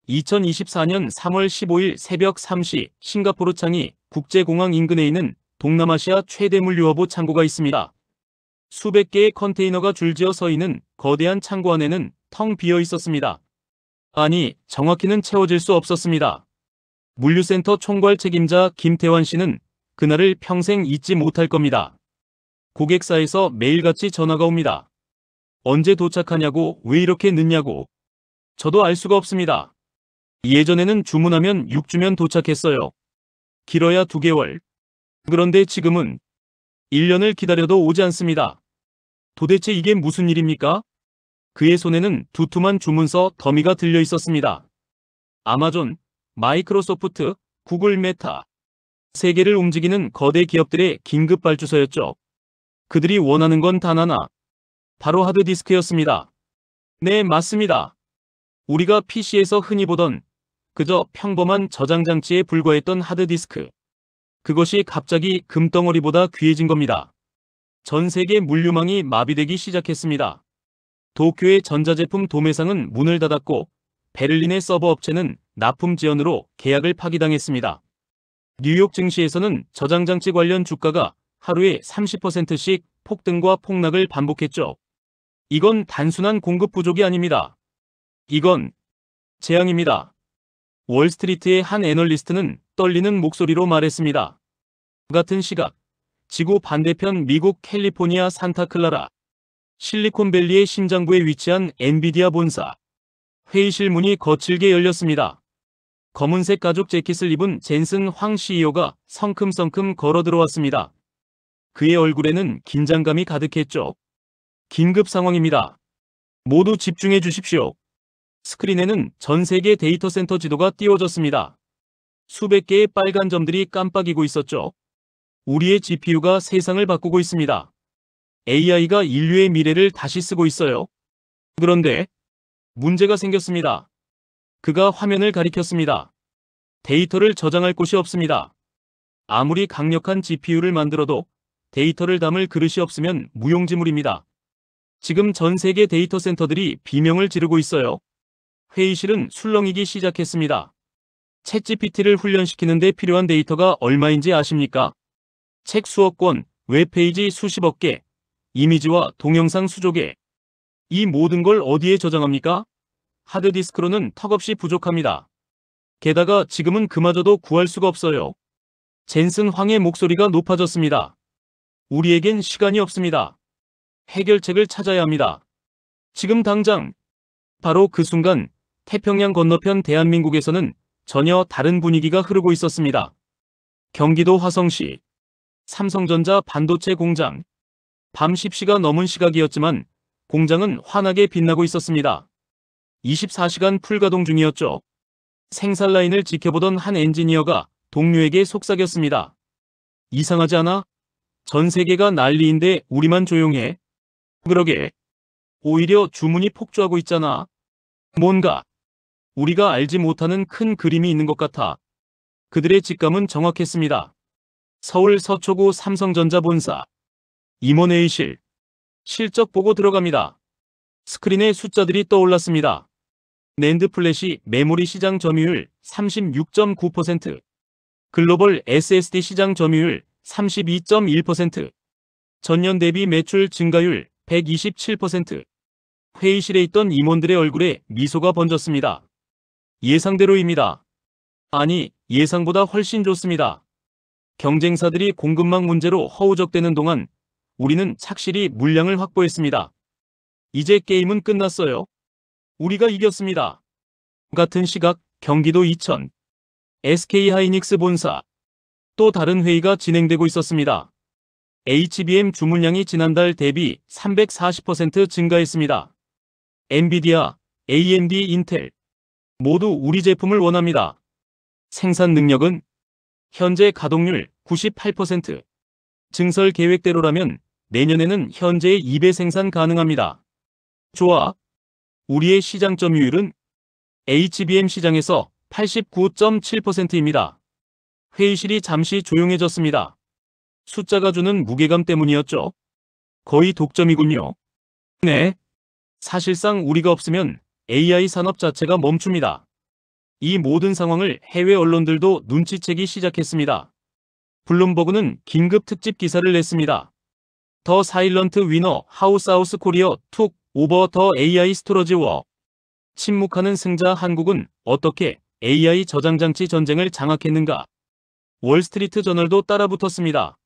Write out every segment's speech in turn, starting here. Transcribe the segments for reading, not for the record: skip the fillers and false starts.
2024년 3월 15일 새벽 3시 싱가포르 창이 국제공항 인근에 있는 동남아시아 최대 물류허브 창고가 있습니다. 수백 개의 컨테이너가 줄지어 서 있는 거대한 창고 안에는 텅 비어 있었습니다. 아니, 정확히는 채워질 수 없었습니다. 물류센터 총괄 책임자 김태환 씨는 그날을 평생 잊지 못할 겁니다. 고객사에서 매일같이 전화가 옵니다. 언제 도착하냐고, 왜 이렇게 늦냐고. 저도 알 수가 없습니다. 예전에는 주문하면 6주면 도착했어요. 길어야 2개월. 그런데 지금은 1년을 기다려도 오지 않습니다. 도대체 이게 무슨 일입니까? 그의 손에는 두툼한 주문서 더미가 들려 있었습니다. 아마존, 마이크로소프트, 구글 메타. 세계를 움직이는 거대 기업들의 긴급 발주서였죠. 그들이 원하는 건 단 하나. 바로 하드디스크였습니다. 네, 맞습니다. 우리가 PC에서 흔히 보던 그저 평범한 저장 장치에 불과했던 하드디스크. 그것이 갑자기 금덩어리보다 귀해진 겁니다. 전 세계 물류망이 마비되기 시작했습니다. 도쿄의 전자제품 도매상은 문을 닫았고 베를린의 서버 업체는 납품 지연으로 계약을 파기당했습니다. 뉴욕 증시에서는 저장장치 관련 주가가 하루에 30%씩 폭등과 폭락을 반복했죠. 이건 단순한 공급 부족이 아닙니다. 이건 재앙입니다. 월스트리트의 한 애널리스트는 떨리는 목소리로 말했습니다. 같은 시각, 지구 반대편 미국 캘리포니아 산타클라라, 실리콘밸리의 심장부에 위치한 엔비디아 본사. 회의실 문이 거칠게 열렸습니다. 검은색 가죽 재킷을 입은 젠슨 황 CEO가 성큼성큼 걸어 들어왔습니다. 그의 얼굴에는 긴장감이 가득했죠. 긴급 상황입니다. 모두 집중해 주십시오. 스크린에는 전 세계 데이터 센터 지도가 띄워졌습니다. 수백 개의 빨간 점들이 깜빡이고 있었죠. 우리의 GPU가 세상을 바꾸고 있습니다. AI가 인류의 미래를 다시 쓰고 있어요. 그런데 문제가 생겼습니다. 그가 화면을 가리켰습니다. 데이터를 저장할 곳이 없습니다. 아무리 강력한 GPU를 만들어도 데이터를 담을 그릇이 없으면 무용지물입니다. 지금 전 세계 데이터 센터들이 비명을 지르고 있어요. 회의실은 술렁이기 시작했습니다. 챗GPT를 훈련시키는 데 필요한 데이터가 얼마인지 아십니까? 책 수억 권, 웹페이지 수십억 개, 이미지와 동영상 수조 개. 이 모든 걸 어디에 저장합니까? 하드디스크로는 턱없이 부족합니다. 게다가 지금은 그마저도 구할 수가 없어요. 젠슨 황의 목소리가 높아졌습니다. 우리에겐 시간이 없습니다. 해결책을 찾아야 합니다. 지금 당장. 바로 그 순간 태평양 건너편 대한민국에서는 전혀 다른 분위기가 흐르고 있었습니다. 경기도 화성시 삼성전자 반도체 공장. 밤 10시가 넘은 시각이었지만 공장은 환하게 빛나고 있었습니다. 24시간 풀가동 중이었죠. 생산 라인을 지켜보던 한 엔지니어가 동료에게 속삭였습니다. 이상하지 않아? 전 세계가 난리인데 우리만 조용해. 그러게. 오히려 주문이 폭주하고 있잖아. 뭔가 우리가 알지 못하는 큰 그림이 있는 것 같아. 그들의 직감은 정확했습니다. 서울 서초구 삼성전자 본사. 임원회의실. 실적 보고 들어갑니다. 스크린에 숫자들이 떠올랐습니다. 낸드 플래시 메모리 시장 점유율 36.9%, 글로벌 SSD 시장 점유율 32.1%, 전년 대비 매출 증가율 127%. 회의실에 있던 임원들의 얼굴에 미소가 번졌습니다. 예상대로입니다. 아니, 예상보다 훨씬 좋습니다. 경쟁사들이 공급망 문제로 허우적대는 동안 우리는 착실히 물량을 확보했습니다. 이제 게임은 끝났어요. 우리가 이겼습니다. 같은 시각 경기도 이천 SK하이닉스 본사. 또 다른 회의가 진행되고 있었습니다. HBM 주문량이 지난달 대비 340% 증가했습니다. 엔비디아, AMD, 인텔 모두 우리 제품을 원합니다. 생산 능력은 현재 가동률 98%. 증설 계획대로라면 내년에는 현재의 2배 생산 가능합니다. 좋아. 우리의 시장 점유율은 HBM 시장에서 89.7%입니다. 회의실이 잠시 조용해졌습니다. 숫자가 주는 무게감 때문이었죠. 거의 독점이군요. 네. 사실상 우리가 없으면 AI 산업 자체가 멈춥니다. 이 모든 상황을 해외 언론들도 눈치채기 시작했습니다. 블룸버그는 긴급 특집 기사를 냈습니다. 더 사일런트 위너 하우 사우스 코리어 툭 오버 더 AI 스토러지 워. 침묵하는 승자 한국은 어떻게 AI 저장장치 전쟁을 장악했는가? 월스트리트 저널도 따라붙었습니다.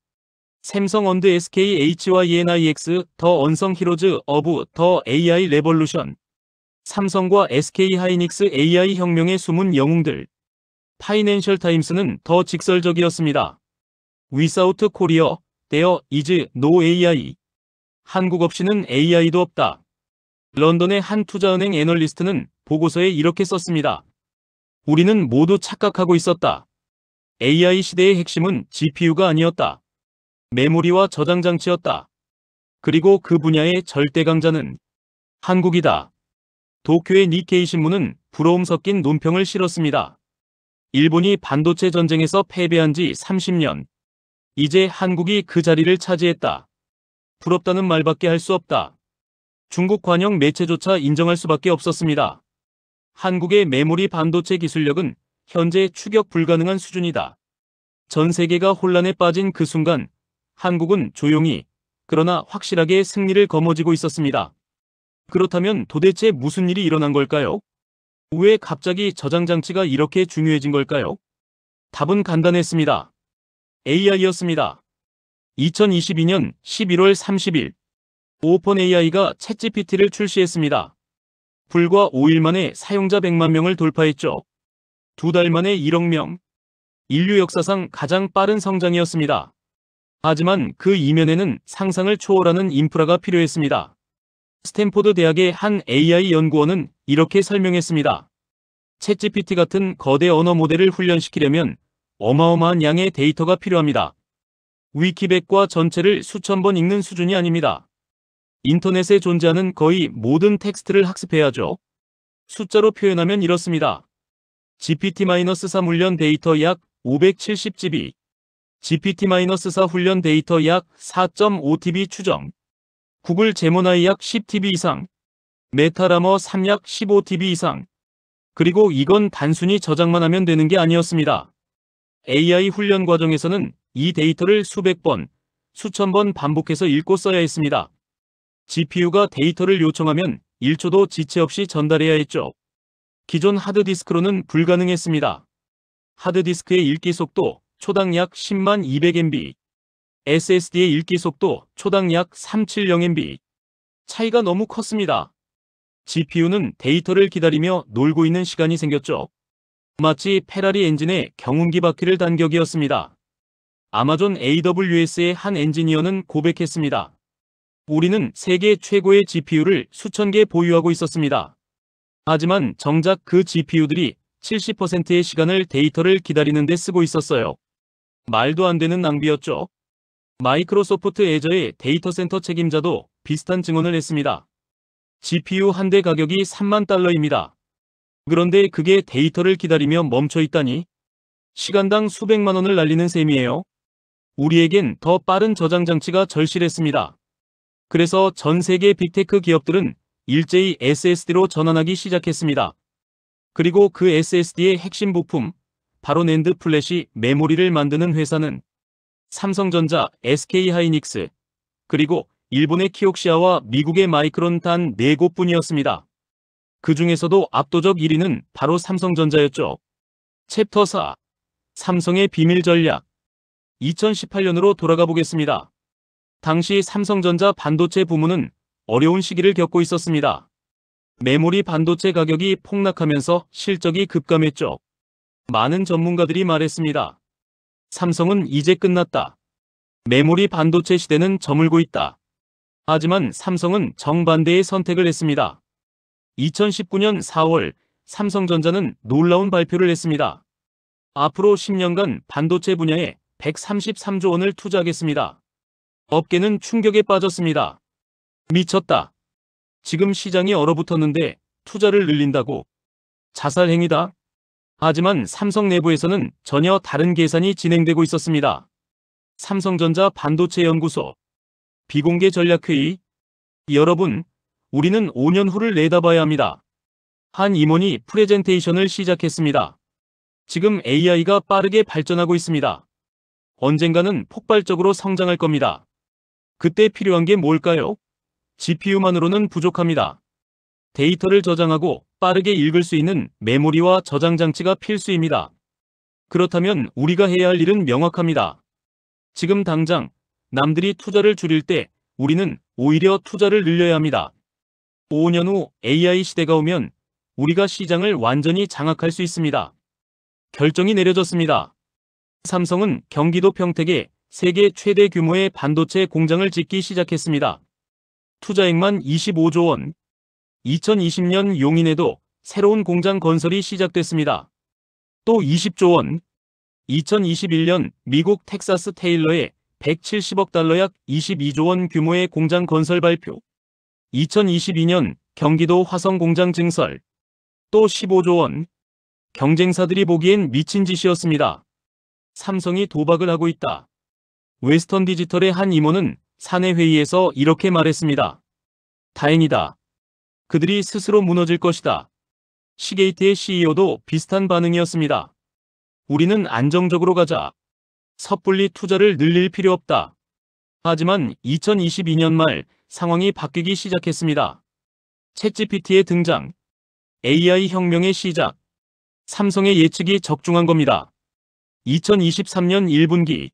샘성 언드 SKH와 ENIX 더 언성 히로즈 어브 더 AI 레볼루션. 삼성과 SK하이닉스 AI 혁명의 숨은 영웅들. 파이낸셜 타임스는 더 직설적이었습니다. Without Korea, there is no AI. 한국 없이는 AI도 없다. 런던의 한 투자은행 애널리스트는 보고서에 이렇게 썼습니다. 우리는 모두 착각하고 있었다. AI 시대의 핵심은 GPU가 아니었다. 메모리와 저장 장치였다. 그리고 그 분야의 절대 강자는 한국이다. 도쿄의 니케이 신문은 부러움 섞인 논평을 실었습니다. 일본이 반도체 전쟁에서 패배한 지 30년. 이제 한국이 그 자리를 차지했다. 부럽다는 말밖에 할 수 없다. 중국 관영 매체조차 인정할 수밖에 없었습니다. 한국의 메모리 반도체 기술력은 현재 추격 불가능한 수준이다. 전 세계가 혼란에 빠진 그 순간 한국은 조용히 그러나 확실하게 승리를 거머쥐고 있었습니다. 그렇다면 도대체 무슨 일이 일어난 걸까요? 왜 갑자기 저장장치가 이렇게 중요해진 걸까요? 답은 간단했습니다. AI였습니다. 2022년 11월 30일 오픈 AI가 챗GPT를 출시했습니다. 불과 5일 만에 사용자 100만 명을 돌파했죠. 2달 만에 1억 명. 인류 역사상 가장 빠른 성장이었습니다. 하지만 그 이면에는 상상을 초월하는 인프라가 필요했습니다. 스탠포드 대학의 한 AI 연구원은 이렇게 설명했습니다. 챗GPT 같은 거대 언어 모델을 훈련시키려면 어마어마한 양의 데이터가 필요합니다. 위키백과 전체를 수천 번 읽는 수준이 아닙니다. 인터넷에 존재하는 거의 모든 텍스트를 학습해야죠. 숫자로 표현하면 이렇습니다. GPT-4 훈련 데이터 약 570GB, GPT-4 훈련 데이터 약 4.5TB 추정, 구글 제모나이 약 10TB 이상, 메타라머 3 약 15TB 이상. 그리고 이건 단순히 저장만 하면 되는 게 아니었습니다. AI 훈련 과정에서는 이 데이터를 수백 번, 수천 번 반복해서 읽고 써야 했습니다. GPU가 데이터를 요청하면 1초도 지체 없이 전달해야 했죠. 기존 하드디스크로는 불가능했습니다. 하드디스크의 읽기 속도 초당 약 10만 200MB, SSD의 읽기 속도 초당 약 370MB. 차이가 너무 컸습니다. GPU는 데이터를 기다리며 놀고 있는 시간이 생겼죠. 마치 페라리 엔진의 경운기 바퀴를 단 격이었습니다. 아마존 AWS의 한 엔지니어는 고백했습니다. 우리는 세계 최고의 GPU를 수천 개 보유하고 있었습니다. 하지만 정작 그 GPU들이 70%의 시간을 데이터를 기다리는 데 쓰고 있었어요. 말도 안 되는 낭비였죠. 마이크로소프트 애저의 데이터 센터 책임자도 비슷한 증언을 했습니다. GPU 한 대 가격이 3만 달러입니다. 그런데 그게 데이터를 기다리며 멈춰 있다니? 시간당 수백만 원을 날리는 셈이에요. 우리에겐 더 빠른 저장 장치가 절실했습니다. 그래서 전 세계 빅테크 기업들은 일제히 SSD로 전환하기 시작했습니다. 그리고 그 SSD의 핵심 부품, 바로 낸드 플래시 메모리를 만드는 회사는 삼성전자, SK하이닉스, 그리고 일본의 키옥시아와 미국의 마이크론 단 4곳뿐이었습니다. 그 중에서도 압도적 1위는 바로 삼성전자였죠. 챕터 4. 삼성의 비밀 전략. 2018년으로 돌아가 보겠습니다. 당시 삼성전자 반도체 부문은 어려운 시기를 겪고 있었습니다. 메모리 반도체 가격이 폭락하면서 실적이 급감했죠. 많은 전문가들이 말했습니다. 삼성은 이제 끝났다. 메모리 반도체 시대는 저물고 있다. 하지만 삼성은 정반대의 선택을 했습니다. 2019년 4월 삼성전자는 놀라운 발표를 했습니다. 앞으로 10년간 반도체 분야에 133조 원을 투자하겠습니다. 업계는 충격에 빠졌습니다. 미쳤다. 지금 시장이 얼어붙었는데 투자를 늘린다고? 자살 행위다. 하지만 삼성 내부에서는 전혀 다른 계산이 진행되고 있었습니다. 삼성전자 반도체 연구소 비공개 전략회의. 여러분, 우리는 5년 후를 내다봐야 합니다. 한 임원이 프레젠테이션을 시작했습니다. 지금 AI가 빠르게 발전하고 있습니다. 언젠가는 폭발적으로 성장할 겁니다. 그때 필요한 게 뭘까요? GPU만으로는 부족합니다. 데이터를 저장하고 빠르게 읽을 수 있는 메모리와 저장 장치가 필수입니다. 그렇다면 우리가 해야 할 일은 명확합니다. 지금 당장 남들이 투자를 줄일 때 우리는 오히려 투자를 늘려야 합니다. 5년 후 AI 시대가 오면 우리가 시장을 완전히 장악할 수 있습니다. 결정이 내려졌습니다. 삼성은 경기도 평택에 세계 최대 규모의 반도체 공장을 짓기 시작했습니다. 투자액만 25조 원. 2020년 용인에도 새로운 공장 건설이 시작됐습니다. 또 20조 원. 2021년 미국 텍사스 테일러에 170억 달러 약 22조 원 규모의 공장 건설 발표. 2022년 경기도 화성 공장 증설. 또 15조 원. 경쟁사들이 보기엔 미친 짓이었습니다. 삼성이 도박을 하고 있다. 웨스턴 디지털의 한 임원은 사내 회의에서 이렇게 말했습니다. 다행이다. 그들이 스스로 무너질 것이다. 시게이트의 CEO도 비슷한 반응이었습니다. 우리는 안정적으로 가자. 섣불리 투자를 늘릴 필요 없다. 하지만 2022년 말 상황이 바뀌기 시작했습니다. 챗GPT의 등장. AI 혁명의 시작. 삼성의 예측이 적중한 겁니다. 2023년 1분기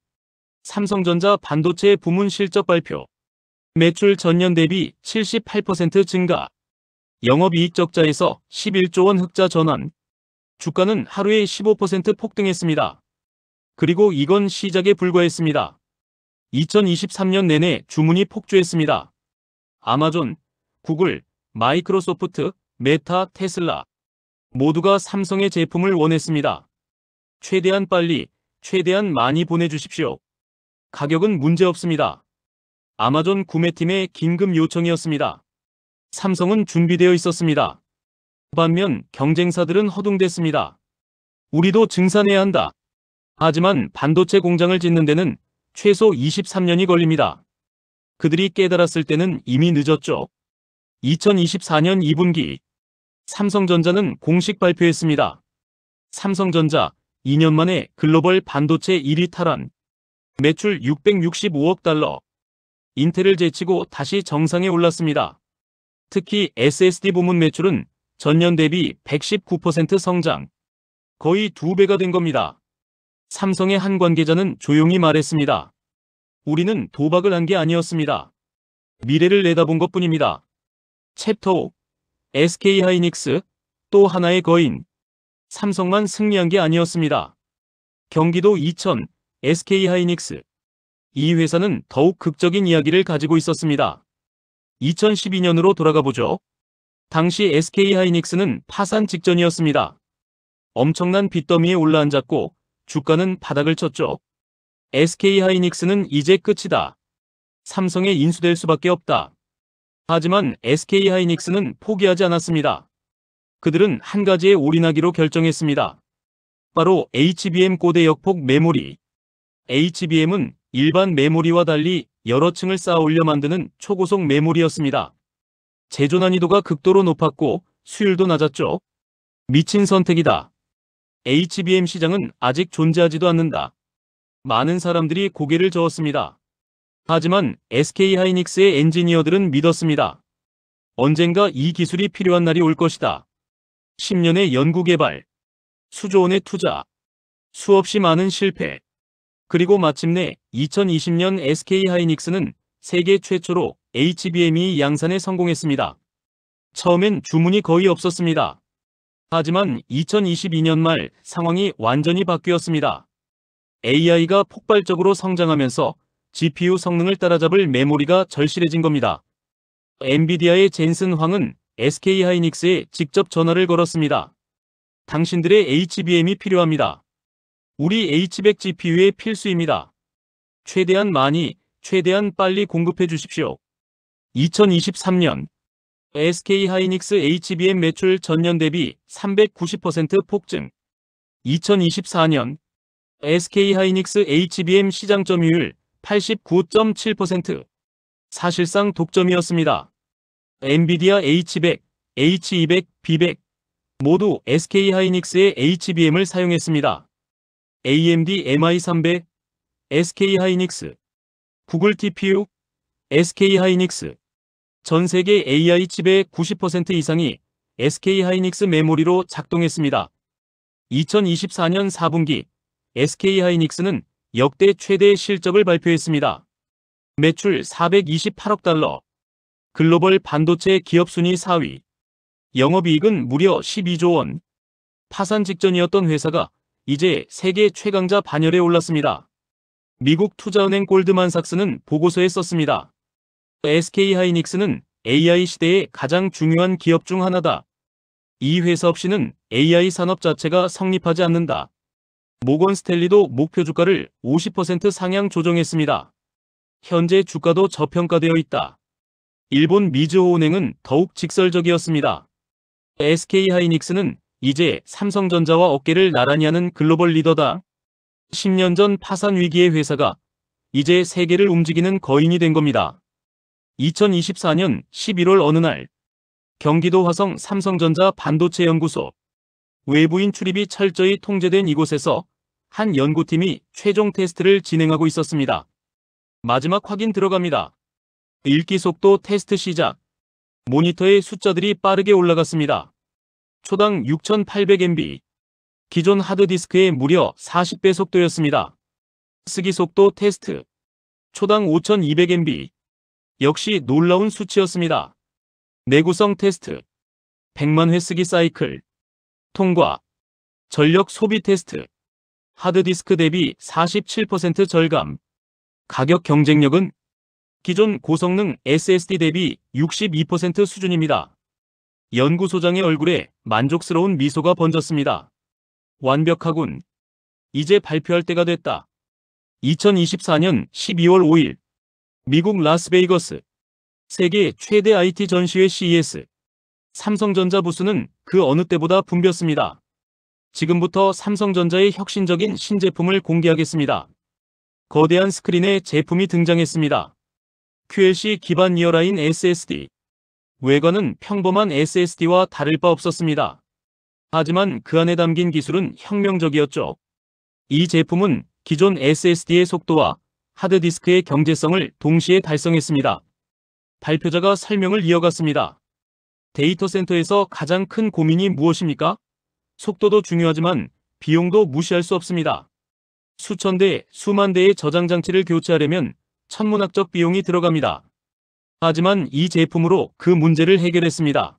삼성전자 반도체 부문 실적 발표. 매출 전년 대비 78% 증가. 영업이익 적자에서 11조 원 흑자 전환. 주가는 하루에 15% 폭등했습니다. 그리고 이건 시작에 불과했습니다. 2023년 내내 주문이 폭주했습니다. 아마존, 구글, 마이크로소프트, 메타, 테슬라 모두가 삼성의 제품을 원했습니다. 최대한 빨리, 최대한 많이 보내주십시오. 가격은 문제없습니다. 아마존 구매팀의 긴급 요청이었습니다. 삼성은 준비되어 있었습니다. 반면 경쟁사들은 허둥댔습니다. 우리도 증산해야 한다. 하지만 반도체 공장을 짓는 데는 최소 23년이 걸립니다. 그들이 깨달았을 때는 이미 늦었죠. 2024년 2분기 삼성전자는 공식 발표했습니다. 삼성전자 2년 만에 글로벌 반도체 1위 탈환. 매출 665억 달러. 인텔을 제치고 다시 정상에 올랐습니다. 특히 SSD 부문 매출은 전년 대비 119% 성장. 거의 2배가 된 겁니다. 삼성의 한 관계자는 조용히 말했습니다. 우리는 도박을 한 게 아니었습니다. 미래를 내다본 것뿐입니다. 챕터 5. SK하이닉스, 또 하나의 거인. 삼성만 승리한 게 아니었습니다. 경기도 이천, SK하이닉스. 이 회사는 더욱 극적인 이야기를 가지고 있었습니다. 2012년으로 돌아가 보죠. 당시 SK하이닉스는 파산 직전이었습니다. 엄청난 빚더미에 올라앉았고 주가는 바닥을 쳤죠. SK하이닉스는 이제 끝이다. 삼성에 인수될 수밖에 없다. 하지만 SK하이닉스는 포기하지 않았습니다. 그들은 한 가지에 올인하기로 결정했습니다. 바로 HBM 고대 역폭 메모리. HBM은 일반 메모리와 달리 여러 층을 쌓아 올려 만드는 초고속 메모리였습니다. 제조 난이도가 극도로 높았고 수율도 낮았죠. 미친 선택이다. HBM 시장은 아직 존재하지도 않는다. 많은 사람들이 고개를 저었습니다. 하지만 SK하이닉스의 엔지니어들은 믿었습니다. 언젠가 이 기술이 필요한 날이 올 것이다. 10년의 연구개발, 수조 원의 투자, 수없이 많은 실패. 그리고 마침내 2020년 SK하이닉스는 세계 최초로 HBM2 양산에 성공했습니다. 처음엔 주문이 거의 없었습니다. 하지만 2022년 말 상황이 완전히 바뀌었습니다. AI가 폭발적으로 성장하면서 GPU 성능을 따라잡을 메모리가 절실해진 겁니다. 엔비디아의 젠슨 황은 SK하이닉스에 직접 전화를 걸었습니다. 당신들의 HBM이 필요합니다. 우리 H100 GPU의 필수입니다. 최대한 많이, 최대한 빨리 공급해 주십시오. 2023년 SK하이닉스 HBM 매출 전년 대비 390% 폭증. 2024년 SK하이닉스 HBM 시장 점유율 89.7%. 사실상 독점이었습니다. 엔비디아 H100, H200, B100, 모두 SK하이닉스의 HBM을 사용했습니다. AMD MI300, SK하이닉스, 구글 TPU, SK하이닉스. 전 세계 AI 칩의 90% 이상이 SK하이닉스 메모리로 작동했습니다. 2024년 4분기 SK하이닉스는 역대 최대 실적을 발표했습니다. 매출 428억 달러, 글로벌 반도체 기업 순위 4위, 영업이익은 무려 12조 원. 파산 직전이었던 회사가 이제 세계 최강자 반열에 올랐습니다. 미국 투자은행 골드만삭스는 보고서에 썼습니다. SK하이닉스는 AI 시대의 가장 중요한 기업 중 하나다. 이 회사 없이는 AI 산업 자체가 성립하지 않는다. 모건 스탠리도 목표 주가를 50% 상향 조정했습니다. 현재 주가도 저평가되어 있다. 일본 미즈호은행은 더욱 직설적이었습니다. SK하이닉스는 이제 삼성전자와 어깨를 나란히 하는 글로벌 리더다. 10년 전 파산 위기의 회사가 이제 세계를 움직이는 거인이 된 겁니다. 2024년 11월 어느 날 경기도 화성 삼성전자 반도체 연구소, 외부인 출입이 철저히 통제된 이곳에서 한 연구팀이 최종 테스트를 진행하고 있었습니다. 마지막 확인 들어갑니다. 읽기 속도 테스트 시작. 모니터의 숫자들이 빠르게 올라갔습니다. 초당 6800MB. 기존 하드디스크의 무려 40배 속도였습니다. 쓰기 속도 테스트. 초당 5200MB. 역시 놀라운 수치였습니다. 내구성 테스트. 100만 회 쓰기 사이클. 통과. 전력 소비 테스트. 하드디스크 대비 47% 절감. 가격 경쟁력은 기존 고성능 SSD 대비 62% 수준입니다. 연구소장의 얼굴에 만족스러운 미소가 번졌습니다. 완벽하군. 이제 발표할 때가 됐다. 2024년 12월 5일 미국 라스베이거스 세계 최대 IT 전시회 CES. 삼성전자 부스는 그 어느 때보다 붐볐습니다. 지금부터 삼성전자의 혁신적인 신제품을 공개하겠습니다. 거대한 스크린에 제품이 등장했습니다. QLC 기반 리어라인 SSD. 외관은 평범한 SSD와 다를 바 없었습니다. 하지만 그 안에 담긴 기술은 혁명적이었죠. 이 제품은 기존 SSD의 속도와 하드디스크의 경제성을 동시에 달성했습니다. 발표자가 설명을 이어갔습니다. 데이터 센터에서 가장 큰 고민이 무엇입니까? 속도도 중요하지만 비용도 무시할 수 없습니다. 수천 대, 수만 대의 저장 장치를 교체하려면 천문학적 비용이 들어갑니다. 하지만 이 제품으로 그 문제를 해결했습니다.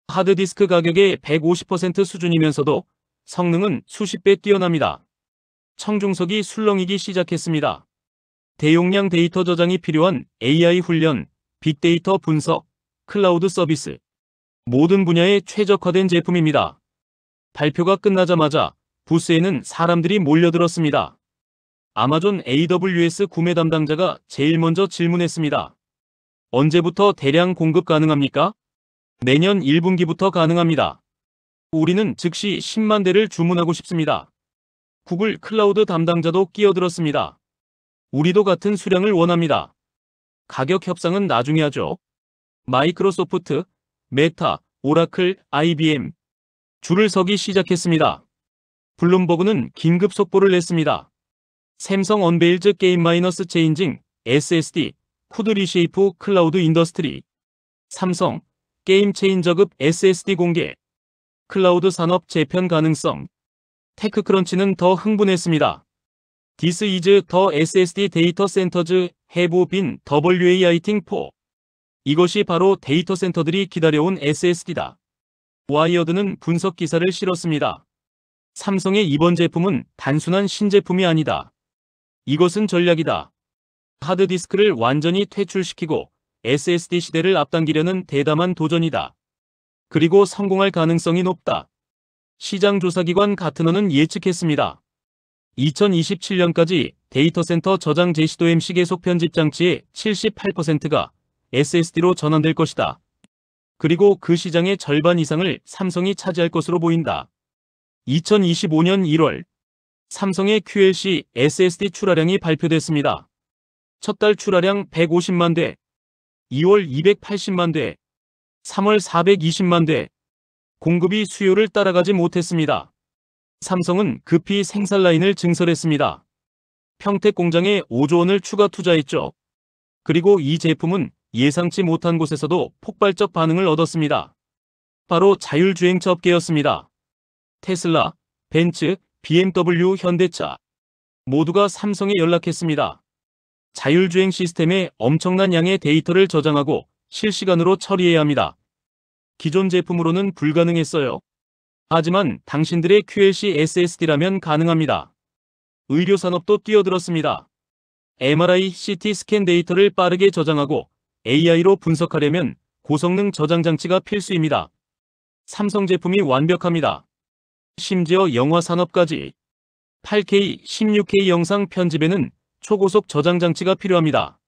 하드디스크 가격의 150% 수준이면서도 성능은 수십 배 뛰어납니다. 청중석이 술렁이기 시작했습니다. 대용량 데이터 저장이 필요한 AI 훈련, 빅데이터 분석, 클라우드 서비스. 모든 분야에 최적화된 제품입니다. 발표가 끝나자마자 부스에는 사람들이 몰려들었습니다. 아마존 AWS 구매 담당자가 제일 먼저 질문했습니다. 언제부터 대량 공급 가능합니까? 내년 1분기부터 가능합니다. 우리는 즉시 10만 대를 주문하고 싶습니다. 구글 클라우드 담당자도 끼어들었습니다. 우리도 같은 수량을 원합니다. 가격 협상은 나중에 하죠. 마이크로소프트, 메타, 오라클, IBM. 줄을 서기 시작했습니다. 블룸버그는 긴급 속보를 냈습니다. 샘성 언베일즈 게임 마이너스 체인징, SSD, 쿠드 리쉐이프 클라우드 인더스트리. 삼성, 게임 체인저급 SSD 공개. 클라우드 산업 재편 가능성. 테크크런치는 더 흥분했습니다. This is the SSD data centers have been waiting for. 이것이 바로 데이터 센터들이 기다려온 SSD다. 와이어드는 분석 기사를 실었습니다. 삼성의 이번 제품은 단순한 신제품이 아니다. 이것은 전략이다. 하드디스크를 완전히 퇴출시키고 SSD 시대를 앞당기려는 대담한 도전이다. 그리고 성공할 가능성이 높다. 시장조사기관 가트너는 예측했습니다. 2027년까지 데이터 센터 저장 제시도 MC 계속 편집 장치의 78%가 SSD로 전환될 것이다. 그리고 그 시장의 절반 이상을 삼성이 차지할 것으로 보인다. 2025년 1월 삼성의 QLC SSD 출하량이 발표됐습니다. 첫 달 출하량 150만 대, 2월 280만 대, 3월 420만 대. 공급이 수요를 따라가지 못했습니다. 삼성은 급히 생산 라인을 증설했습니다. 평택 공장에 5조 원을 추가 투자했죠. 그리고 이 제품은 예상치 못한 곳에서도 폭발적 반응을 얻었습니다. 바로 자율주행차 업계였습니다. 테슬라, 벤츠, BMW, 현대차 모두가 삼성에 연락했습니다. 자율주행 시스템에 엄청난 양의 데이터를 저장하고 실시간으로 처리해야 합니다. 기존 제품으로는 불가능했어요. 하지만 당신들의 QLC SSD라면 가능합니다. 의료산업도 뛰어들었습니다. MRI, CT 스캔 데이터를 빠르게 저장하고 AI로 분석하려면 고성능 저장 장치가 필수입니다. 삼성 제품이 완벽합니다. 심지어 영화 산업까지 8K, 16K 영상 편집에는 초고속 저장 장치가 필요합니다.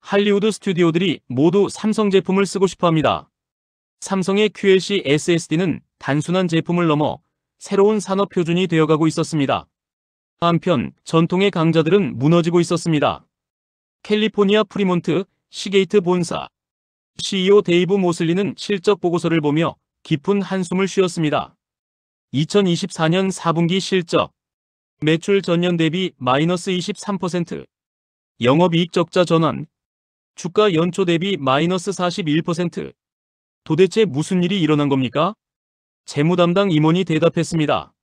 할리우드 스튜디오들이 모두 삼성 제품을 쓰고 싶어 합니다. 삼성의 QLC SSD는 단순한 제품을 넘어 새로운 산업 표준이 되어가고 있었습니다. 한편 전통의 강자들은 무너지고 있었습니다. 캘리포니아 프리몬트, 시게이트 본사 CEO 데이브 모슬리는 실적 보고서를 보며 깊은 한숨을 쉬었습니다. 2024년 4분기 실적, 매출 전년 대비 마이너스 23%, 영업이익 적자 전환, 주가 연초 대비 마이너스 41%. 도대체 무슨 일이 일어난 겁니까? 재무 담당 임원이 대답했습니다.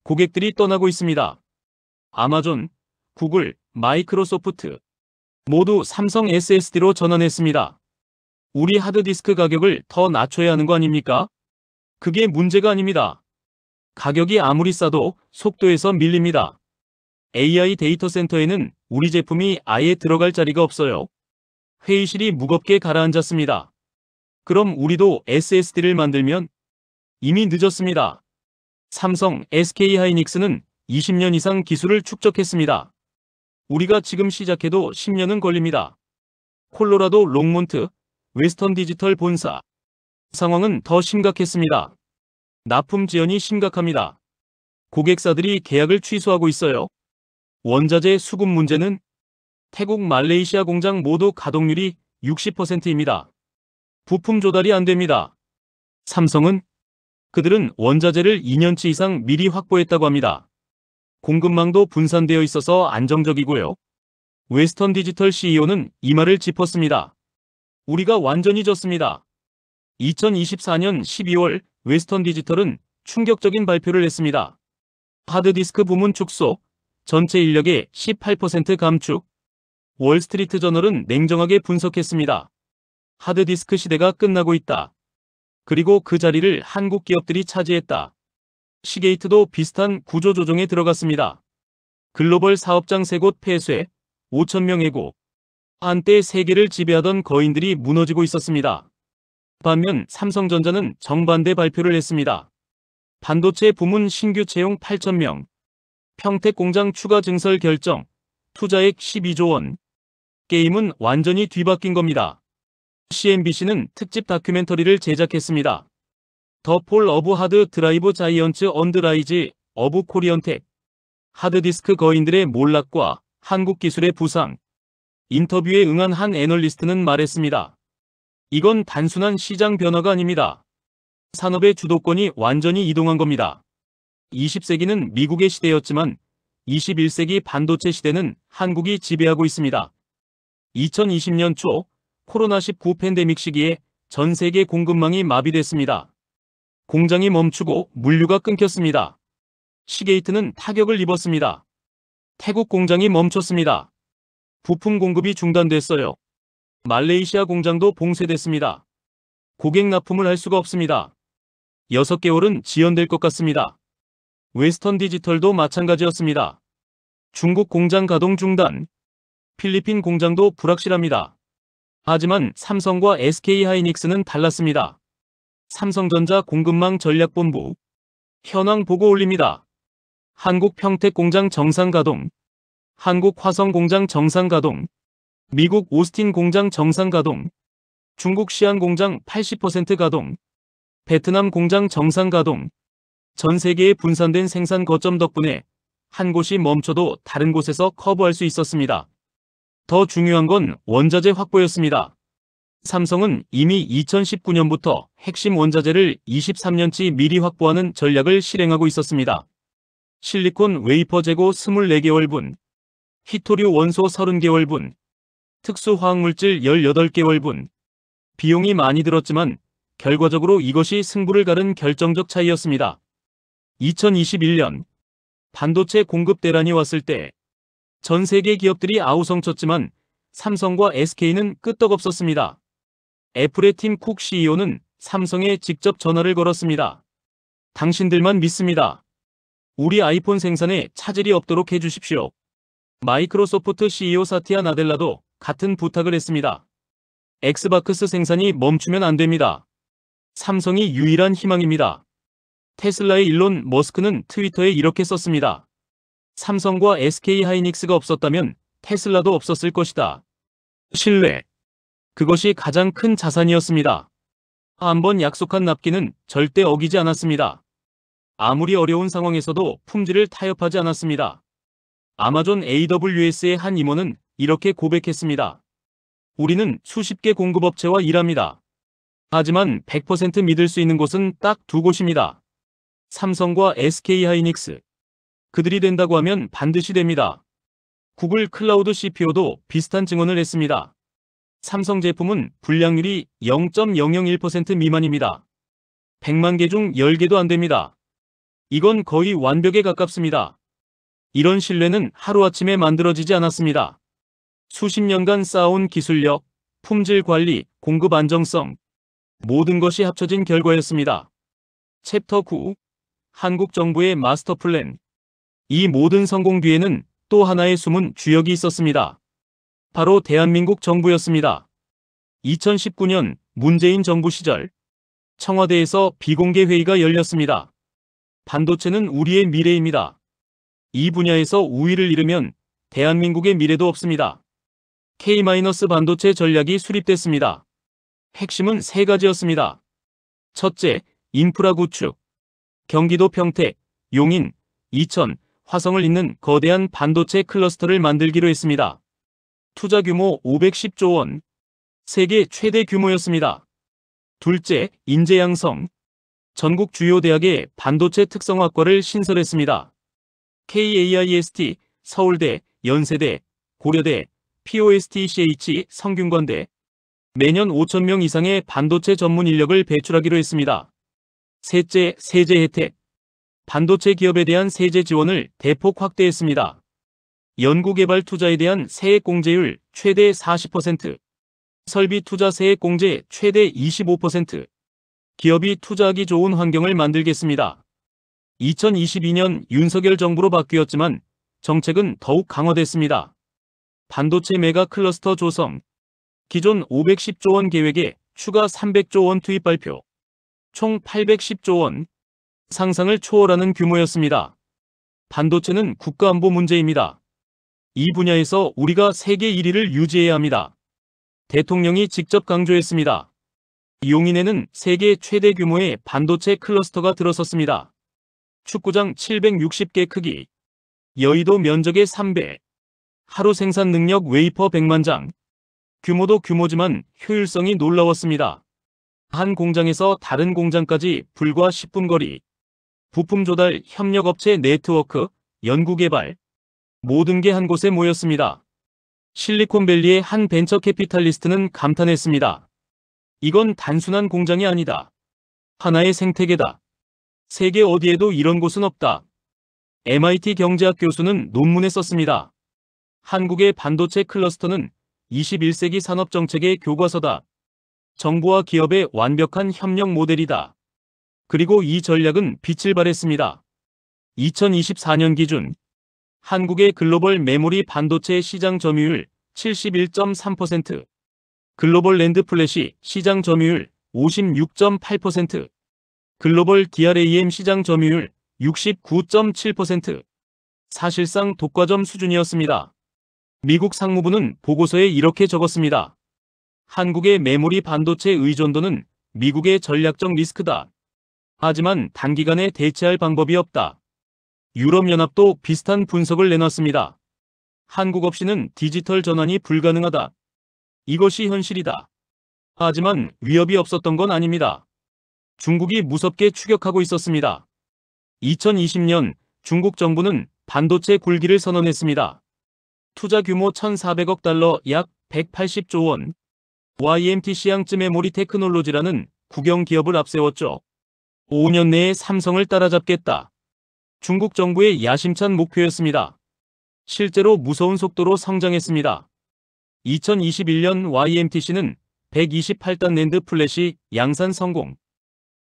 고객들이 떠나고 있습니다. 아마존, 구글, 마이크로소프트 모두 삼성 SSD로 전환했습니다. 우리 하드디스크 가격을 더 낮춰야 하는 거 아닙니까? 그게 문제가 아닙니다. 가격이 아무리 싸도 속도에서 밀립니다. AI 데이터 센터에는 우리 제품이 아예 들어갈 자리가 없어요. 회의실이 무겁게 가라앉았습니다. 그럼 우리도 SSD를 만들면? 이미 늦었습니다. 삼성, SK하이닉스는 20년 이상 기술을 축적했습니다. 우리가 지금 시작해도 10년은 걸립니다. 콜로라도 롱몬트, 웨스턴 디지털 본사. 상황은 더 심각했습니다. 납품 지연이 심각합니다. 고객사들이 계약을 취소하고 있어요. 원자재 수급 문제는 태국, 말레이시아 공장 모두 가동률이 60%입니다. 부품 조달이 안 됩니다. 삼성은 그들은 원자재를 2년치 이상 미리 확보했다고 합니다. 공급망도 분산되어 있어서 안정적이고요. 웨스턴 디지털 CEO는 이 말을 짚었습니다. 우리가 완전히 졌습니다. 2024년 12월 웨스턴 디지털은 충격적인 발표를 했습니다. 하드디스크 부문 축소, 전체 인력의 18% 감축. 월스트리트 저널은 냉정하게 분석했습니다. 하드디스크 시대가 끝나고 있다. 그리고 그 자리를 한국 기업들이 차지했다. 시게이트도 비슷한 구조조정에 들어갔습니다. 글로벌 사업장 3곳 폐쇄, 5,000명 해고. 한때 세계를 지배하던 거인들이 무너지고 있었습니다. 반면 삼성전자는 정반대 발표를 했습니다. 반도체 부문 신규 채용 8,000명. 평택 공장 추가 증설 결정. 투자액 12조 원. 게임은 완전히 뒤바뀐 겁니다. CNBC는 특집 다큐멘터리를 제작했습니다. 더 폴 오브 하드 드라이브 자이언츠 언드 라이즈 오브 코리언텍. 하드디스크 거인들의 몰락과 한국 기술의 부상. 인터뷰에 응한 한 애널리스트는 말했습니다. 이건 단순한 시장 변화가 아닙니다. 산업의 주도권이 완전히 이동한 겁니다. 20세기는 미국의 시대였지만 21세기 반도체 시대는 한국이 지배하고 있습니다. 2020년 초 코로나19 팬데믹 시기에 전 세계 공급망이 마비됐습니다. 공장이 멈추고 물류가 끊겼습니다. 시게이트는 타격을 입었습니다. 태국 공장이 멈췄습니다. 부품 공급이 중단됐어요. 말레이시아 공장도 봉쇄됐습니다. 고객 납품을 할 수가 없습니다. 6개월은 지연될 것 같습니다. 웨스턴 디지털도 마찬가지였습니다. 중국 공장 가동 중단. 필리핀 공장도 불확실합니다. 하지만 삼성과 SK하이닉스는 달랐습니다. 삼성전자 공급망 전략본부. 현황 보고 올립니다. 한국 평택 공장 정상 가동. 한국 화성 공장 정상 가동. 미국 오스틴 공장 정상 가동. 중국 시안 공장 80% 가동. 베트남 공장 정상 가동. 전 세계에 분산된 생산 거점 덕분에 한 곳이 멈춰도 다른 곳에서 커버할 수 있었습니다. 더 중요한 건 원자재 확보였습니다. 삼성은 이미 2019년부터 핵심 원자재를 23년치 미리 확보하는 전략을 실행하고 있었습니다. 실리콘 웨이퍼 재고 24개월분, 희토류 원소 30개월분, 특수 화학물질 18개월분. 비용이 많이 들었지만 결과적으로 이것이 승부를 가른 결정적 차이였습니다. 2021년 반도체 공급 대란이 왔을 때 전 세계 기업들이 아우성쳤지만 삼성과 SK는 끄떡없었습니다. 애플의 팀 쿡 CEO는 삼성에 직접 전화를 걸었습니다. 당신들만 믿습니다. 우리 아이폰 생산에 차질이 없도록 해주십시오. 마이크로소프트 CEO 사티아 나델라도 같은 부탁을 했습니다. 엑스박스 생산이 멈추면 안 됩니다. 삼성이 유일한 희망입니다. 테슬라의 일론 머스크는 트위터에 이렇게 썼습니다. 삼성과 SK하이닉스가 없었다면 테슬라도 없었을 것이다. 신뢰. 그것이 가장 큰 자산이었습니다. 한번 약속한 납기는 절대 어기지 않았습니다. 아무리 어려운 상황에서도 품질을 타협하지 않았습니다. 아마존 AWS의 한 임원은 이렇게 고백했습니다. 우리는 수십 개 공급업체와 일합니다. 하지만 100% 믿을 수 있는 곳은 딱 두 곳입니다. 삼성과 SK하이닉스. 그들이 된다고 하면 반드시 됩니다. 구글 클라우드 CPO도 비슷한 증언을 했습니다. 삼성 제품은 불량률이 0.001% 미만입니다. 100만 개 중 10개도 안 됩니다. 이건 거의 완벽에 가깝습니다. 이런 신뢰는 하루아침에 만들어지지 않았습니다. 수십 년간 쌓아온 기술력, 품질 관리, 공급 안정성, 모든 것이 합쳐진 결과였습니다. 챕터 9. 한국 정부의 마스터 플랜. 이 모든 성공 뒤에는 또 하나의 숨은 주역이 있었습니다. 바로 대한민국 정부였습니다. 2019년 문재인 정부 시절 청와대에서 비공개 회의가 열렸습니다. 반도체는 우리의 미래입니다. 이 분야에서 우위를 잃으면 대한민국의 미래도 없습니다. K-반도체 전략이 수립됐습니다. 핵심은 세 가지였습니다. 첫째, 인프라 구축. 경기도 평택, 용인, 이천, 화성을 잇는 거대한 반도체 클러스터를 만들기로 했습니다. 투자 규모 510조 원. 세계 최대 규모였습니다. 둘째, 인재 양성. 전국 주요 대학에 반도체 특성학과를 신설했습니다. KAIST, 서울대, 연세대, 고려대, POSTCH, 성균관대. 매년 5,000명 이상의 반도체 전문 인력을 배출하기로 했습니다. 셋째, 세제 혜택. 반도체 기업에 대한 세제 지원을 대폭 확대했습니다. 연구개발 투자에 대한 세액 공제율 최대 40%, 설비 투자 세액 공제 최대 25%, 기업이 투자하기 좋은 환경을 만들겠습니다. 2022년 윤석열 정부로 바뀌었지만 정책은 더욱 강화됐습니다. 반도체 메가 클러스터 조성, 기존 510조 원 계획에 추가 300조 원 투입 발표, 총 810조 원, 상상을 초월하는 규모였습니다. 반도체는 국가안보 문제입니다. 이 분야에서 우리가 세계 1위를 유지해야 합니다. 대통령이 직접 강조했습니다. 용인에는 세계 최대 규모의 반도체 클러스터가 들어섰습니다. 축구장 760개 크기, 여의도 면적의 3배, 하루 생산 능력 웨이퍼 100만 장. 규모도 규모지만 효율성이 놀라웠습니다. 한 공장에서 다른 공장까지 불과 10분 거리. 부품 조달, 협력업체 네트워크, 연구개발. 모든 게 한 곳에 모였습니다. 실리콘밸리의 한 벤처 캐피탈리스트는 감탄했습니다. 이건 단순한 공장이 아니다. 하나의 생태계다. 세계 어디에도 이런 곳은 없다. MIT 경제학 교수는 논문에 썼습니다. 한국의 반도체 클러스터는 21세기 산업정책의 교과서다. 정부와 기업의 완벽한 협력 모델이다. 그리고 이 전략은 빛을 발했습니다. 2024년 기준 한국의 글로벌 메모리 반도체 시장 점유율 71.3%, 글로벌 랜드 플래시 시장 점유율 56.8%, 글로벌 DRAM 시장 점유율 69.7%. 사실상 독과점 수준이었습니다. 미국 상무부는 보고서에 이렇게 적었습니다. 한국의 메모리 반도체 의존도는 미국의 전략적 리스크다. 하지만 단기간에 대체할 방법이 없다. 유럽연합도 비슷한 분석을 내놨습니다. 한국 없이는 디지털 전환이 불가능하다. 이것이 현실이다. 하지만 위협이 없었던 건 아닙니다. 중국이 무섭게 추격하고 있었습니다. 2020년 중국 정부는 반도체 굴기를 선언했습니다. 투자 규모 1,400억 달러 약 180조 원. YMT 시향츠 메모리 테크놀로지라는 국영 기업을 앞세웠죠. 5년 내에 삼성을 따라잡겠다. 중국 정부의 야심찬 목표였습니다. 실제로 무서운 속도로 성장했습니다. 2021년 YMTC는 128단 낸드 플래시 양산 성공.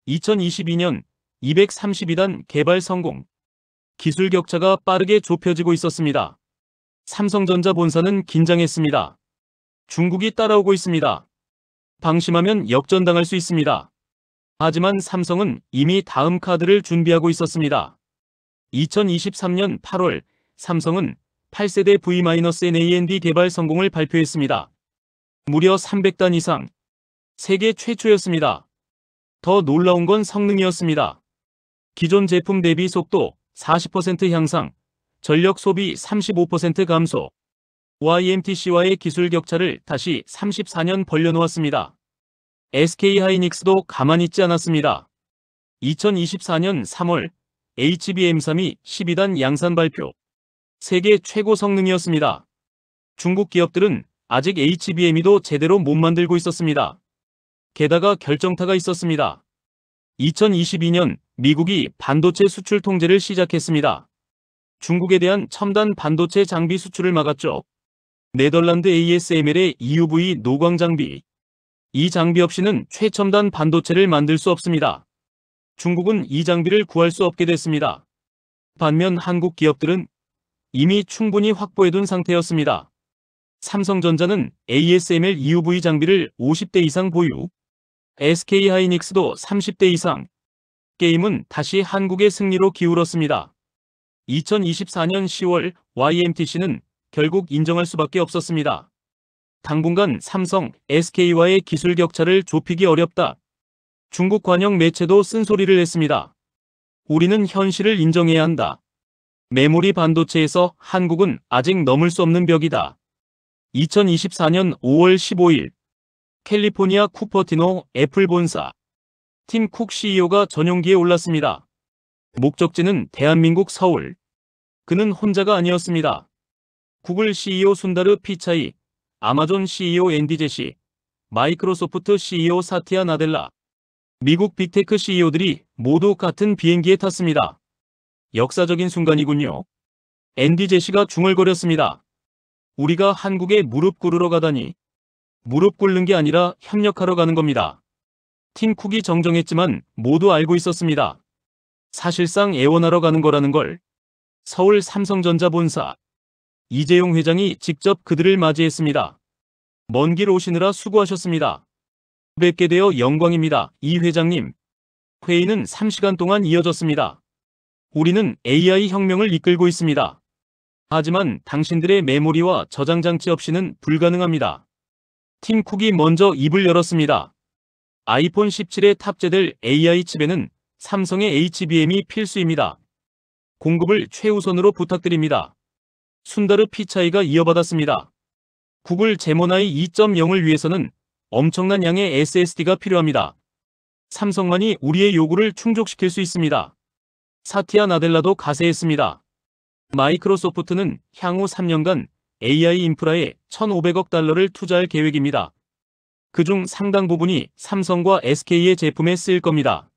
2022년 232단 개발 성공. 기술 격차가 빠르게 좁혀지고 있었습니다. 삼성전자 본사는 긴장했습니다. 중국이 따라오고 있습니다. 방심하면 역전당할 수 있습니다. 하지만 삼성은 이미 다음 카드를 준비하고 있었습니다. 2023년 8월 삼성은 8세대 V-NAND 개발 성공을 발표했습니다. 무려 300단 이상. 세계 최초였습니다. 더 놀라운 건 성능이었습니다. 기존 제품 대비 속도 40% 향상, 전력 소비 35% 감소. YMTC와의 기술 격차를 다시 34년 벌려놓았습니다. SK하이닉스도 가만히 있지 않았습니다. 2024년 3월 HBM3이 12단 양산 발표. 세계 최고 성능이었습니다. 중국 기업들은 아직 HBM2도 제대로 못 만들고 있었습니다. 게다가 결정타가 있었습니다. 2022년 미국이 반도체 수출 통제를 시작했습니다. 중국에 대한 첨단 반도체 장비 수출을 막았죠. 네덜란드 ASML의 EUV 노광 장비. 이 장비 없이는 최첨단 반도체를 만들 수 없습니다. 중국은 이 장비를 구할 수 없게 됐습니다. 반면 한국 기업들은 이미 충분히 확보해둔 상태였습니다. 삼성전자는 ASML EUV 장비를 50대 이상 보유. SK하이닉스도 30대 이상. 게임은 다시 한국의 승리로 기울었습니다. 2024년 10월 YMTC는 결국 인정할 수밖에 없었습니다. 당분간 삼성, SK와의 기술 격차를 좁히기 어렵다. 중국 관영 매체도 쓴소리를 했습니다. 우리는 현실을 인정해야 한다. 메모리 반도체에서 한국은 아직 넘을 수 없는 벽이다. 2024년 5월 15일 캘리포니아 쿠퍼티노 애플 본사 팀 쿡 CEO가 전용기에 올랐습니다. 목적지는 대한민국 서울. 그는 혼자가 아니었습니다. 구글 CEO 순다르 피차이, 아마존 CEO 앤디 제시, 마이크로소프트 CEO 사티아 나델라, 미국 빅테크 CEO들이 모두 같은 비행기에 탔습니다. 역사적인 순간이군요. 앤디 제시가 중얼거렸습니다. 우리가 한국에 무릎 꿇으러 가다니. 무릎 꿇는 게 아니라 협력하러 가는 겁니다. 팀 쿡이 정정했지만 모두 알고 있었습니다. 사실상 애원하러 가는 거라는 걸. 서울 삼성전자 본사 이재용 회장이 직접 그들을 맞이했습니다. 먼 길 오시느라 수고하셨습니다. 뵙게 되어 영광입니다. 이 회장님. 회의는 3시간 동안 이어졌습니다. 우리는 AI 혁명을 이끌고 있습니다. 하지만 당신들의 메모리와 저장 장치 없이는 불가능합니다. 팀 쿡이 먼저 입을 열었습니다. 아이폰 17에 탑재될 AI 칩에는 삼성의 HBM이 필수입니다. 공급을 최우선으로 부탁드립니다. 순다르 피차이가 이어받았습니다. 구글 제모나이 2.0을 위해서는 엄청난 양의 SSD가 필요합니다. 삼성만이 우리의 요구를 충족시킬 수 있습니다. 사티아 나델라도 가세했습니다. 마이크로소프트는 향후 3년간 AI 인프라에 1,500억 달러를 투자할 계획입니다. 그중 상당 부분이 삼성과 SK의 제품에 쓰일 겁니다.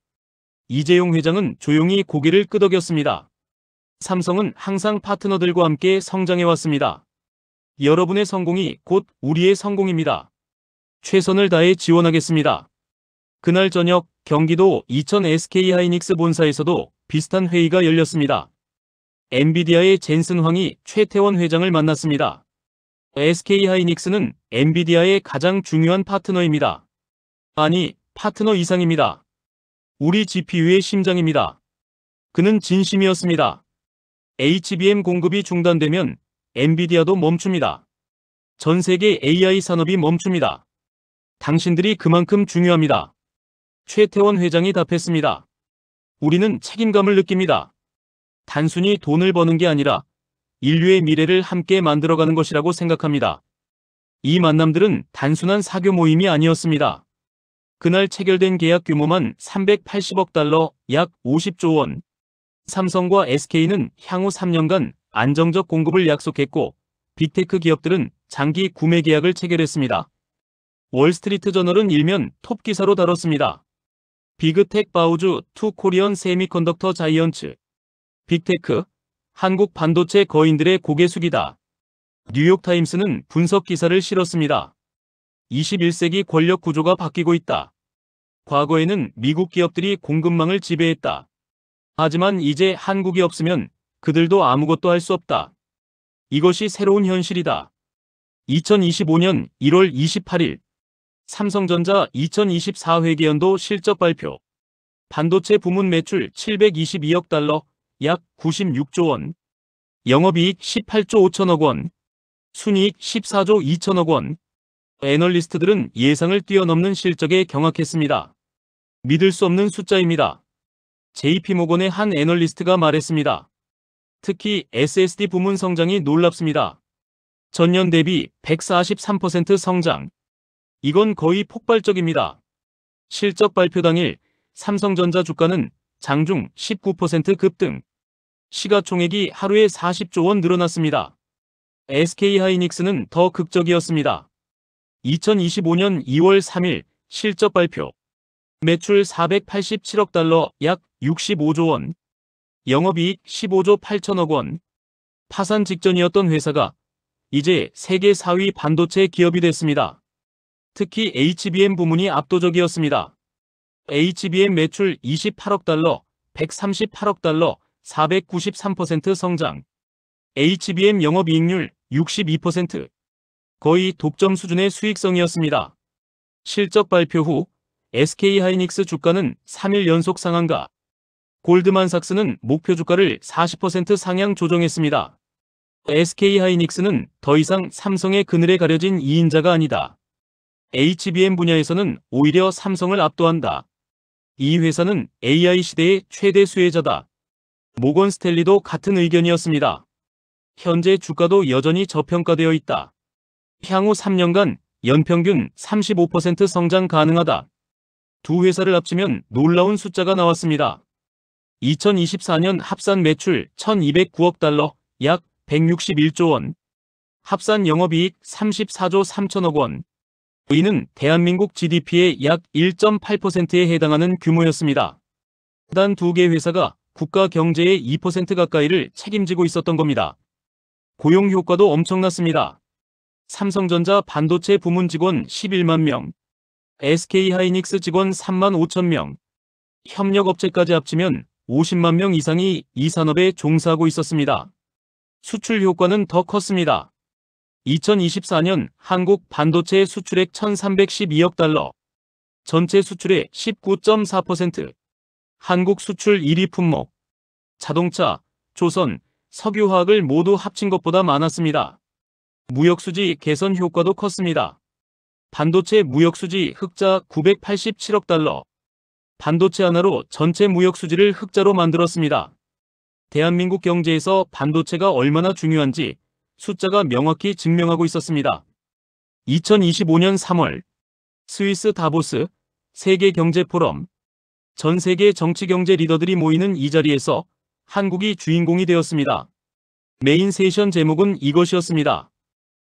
이재용 회장은 조용히 고개를 끄덕였습니다. 삼성은 항상 파트너들과 함께 성장해왔습니다. 여러분의 성공이 곧 우리의 성공입니다. 최선을 다해 지원하겠습니다. 그날 저녁 경기도 이천 SK하이닉스 본사에서도 비슷한 회의가 열렸습니다. 엔비디아의 젠슨 황이 최태원 회장을 만났습니다. SK하이닉스는 엔비디아의 가장 중요한 파트너입니다. 아니, 파트너 이상입니다. 우리 GPU의 심장입니다. 그는 진심이었습니다. HBM 공급이 중단되면 엔비디아도 멈춥니다. 전 세계 AI 산업이 멈춥니다. 당신들이 그만큼 중요합니다. 최태원 회장이 답했습니다. 우리는 책임감을 느낍니다. 단순히 돈을 버는 게 아니라 인류의 미래를 함께 만들어가는 것이라고 생각합니다. 이 만남들은 단순한 사교 모임이 아니었습니다. 그날 체결된 계약 규모만 380억 달러, 약 50조 원. 삼성과 SK는 향후 3년간 안정적 공급을 약속했고 빅테크 기업들은 장기 구매 계약을 체결했습니다. 월스트리트 저널은 일면 톱 기사로 다뤘습니다. 비그텍 바우주 투 코리언 세미컨덕터 자이언츠. 빅테크, 한국 반도체 거인들의 고개 숙이다. 뉴욕타임스는 분석 기사를 실었습니다. 21세기 권력 구조가 바뀌고 있다. 과거에는 미국 기업들이 공급망을 지배했다. 하지만 이제 한국이 없으면 그들도 아무것도 할 수 없다. 이것이 새로운 현실이다. 2025년 1월 28일 삼성전자 2024 회계연도 실적 발표. 반도체 부문 매출 722억 달러, 약 96조 원. 영업이익 18조 5천억 원. 순이익 14조 2천억 원. 애널리스트들은 예상을 뛰어넘는 실적에 경악했습니다. 믿을 수 없는 숫자입니다. JP모건의 한 애널리스트가 말했습니다. 특히 SSD 부문 성장이 놀랍습니다. 전년 대비 143% 성장. 이건 거의 폭발적입니다. 실적 발표 당일 삼성전자 주가는 장중 19% 급등. 시가총액이 하루에 40조 원 늘어났습니다. SK하이닉스는 더 극적이었습니다. 2025년 2월 3일 실적 발표. 매출 487억 달러, 약 65조 원. 영업이익 15조 8천억 원. 파산 직전이었던 회사가 이제 세계 4위 반도체 기업이 됐습니다. 특히 HBM 부문이 압도적이었습니다. HBM 매출 28억 달러, 138억 달러, 493% 성장. HBM 영업이익률 62%. 거의 독점 수준의 수익성이었습니다. 실적 발표 후 SK하이닉스 주가는 3일 연속 상한가. 골드만삭스는 목표 주가를 40% 상향 조정했습니다. SK하이닉스는 더 이상 삼성의 그늘에 가려진 2인자가 아니다. HBM 분야에서는 오히려 삼성을 압도한다. 이 회사는 AI 시대의 최대 수혜자다. 모건 스탠리도 같은 의견이었습니다. 현재 주가도 여전히 저평가되어 있다. 향후 3년간 연평균 35% 성장 가능하다. 두 회사를 합치면 놀라운 숫자가 나왔습니다. 2024년 합산 매출 1,209억 달러, 약 161조 원. 합산 영업이익 34조 3천억 원. 이는 대한민국 GDP의 약 1.8%에 해당하는 규모였습니다. 단 두 개 회사가 국가 경제의 2% 가까이를 책임지고 있었던 겁니다. 고용 효과도 엄청났습니다. 삼성전자 반도체 부문 직원 11만 명, SK하이닉스 직원 3만 5천 명, 협력업체까지 합치면 50만 명 이상이 이 산업에 종사하고 있었습니다. 수출 효과는 더 컸습니다. 2024년 한국 반도체 수출액 1,312억 달러, 전체 수출의 19.4%, 한국 수출 1위 품목, 자동차, 조선, 석유화학을 모두 합친 것보다 많았습니다. 무역수지 개선 효과도 컸습니다. 반도체 무역수지 흑자 987억 달러. 반도체 하나로 전체 무역수지를 흑자로 만들었습니다. 대한민국 경제에서 반도체가 얼마나 중요한지 숫자가 명확히 증명하고 있었습니다. 2025년 3월 스위스 다보스 세계경제포럼. 전 세계 정치경제 리더들이 모이는 이 자리에서 한국이 주인공이 되었습니다. 메인 세션 제목은 이것이었습니다.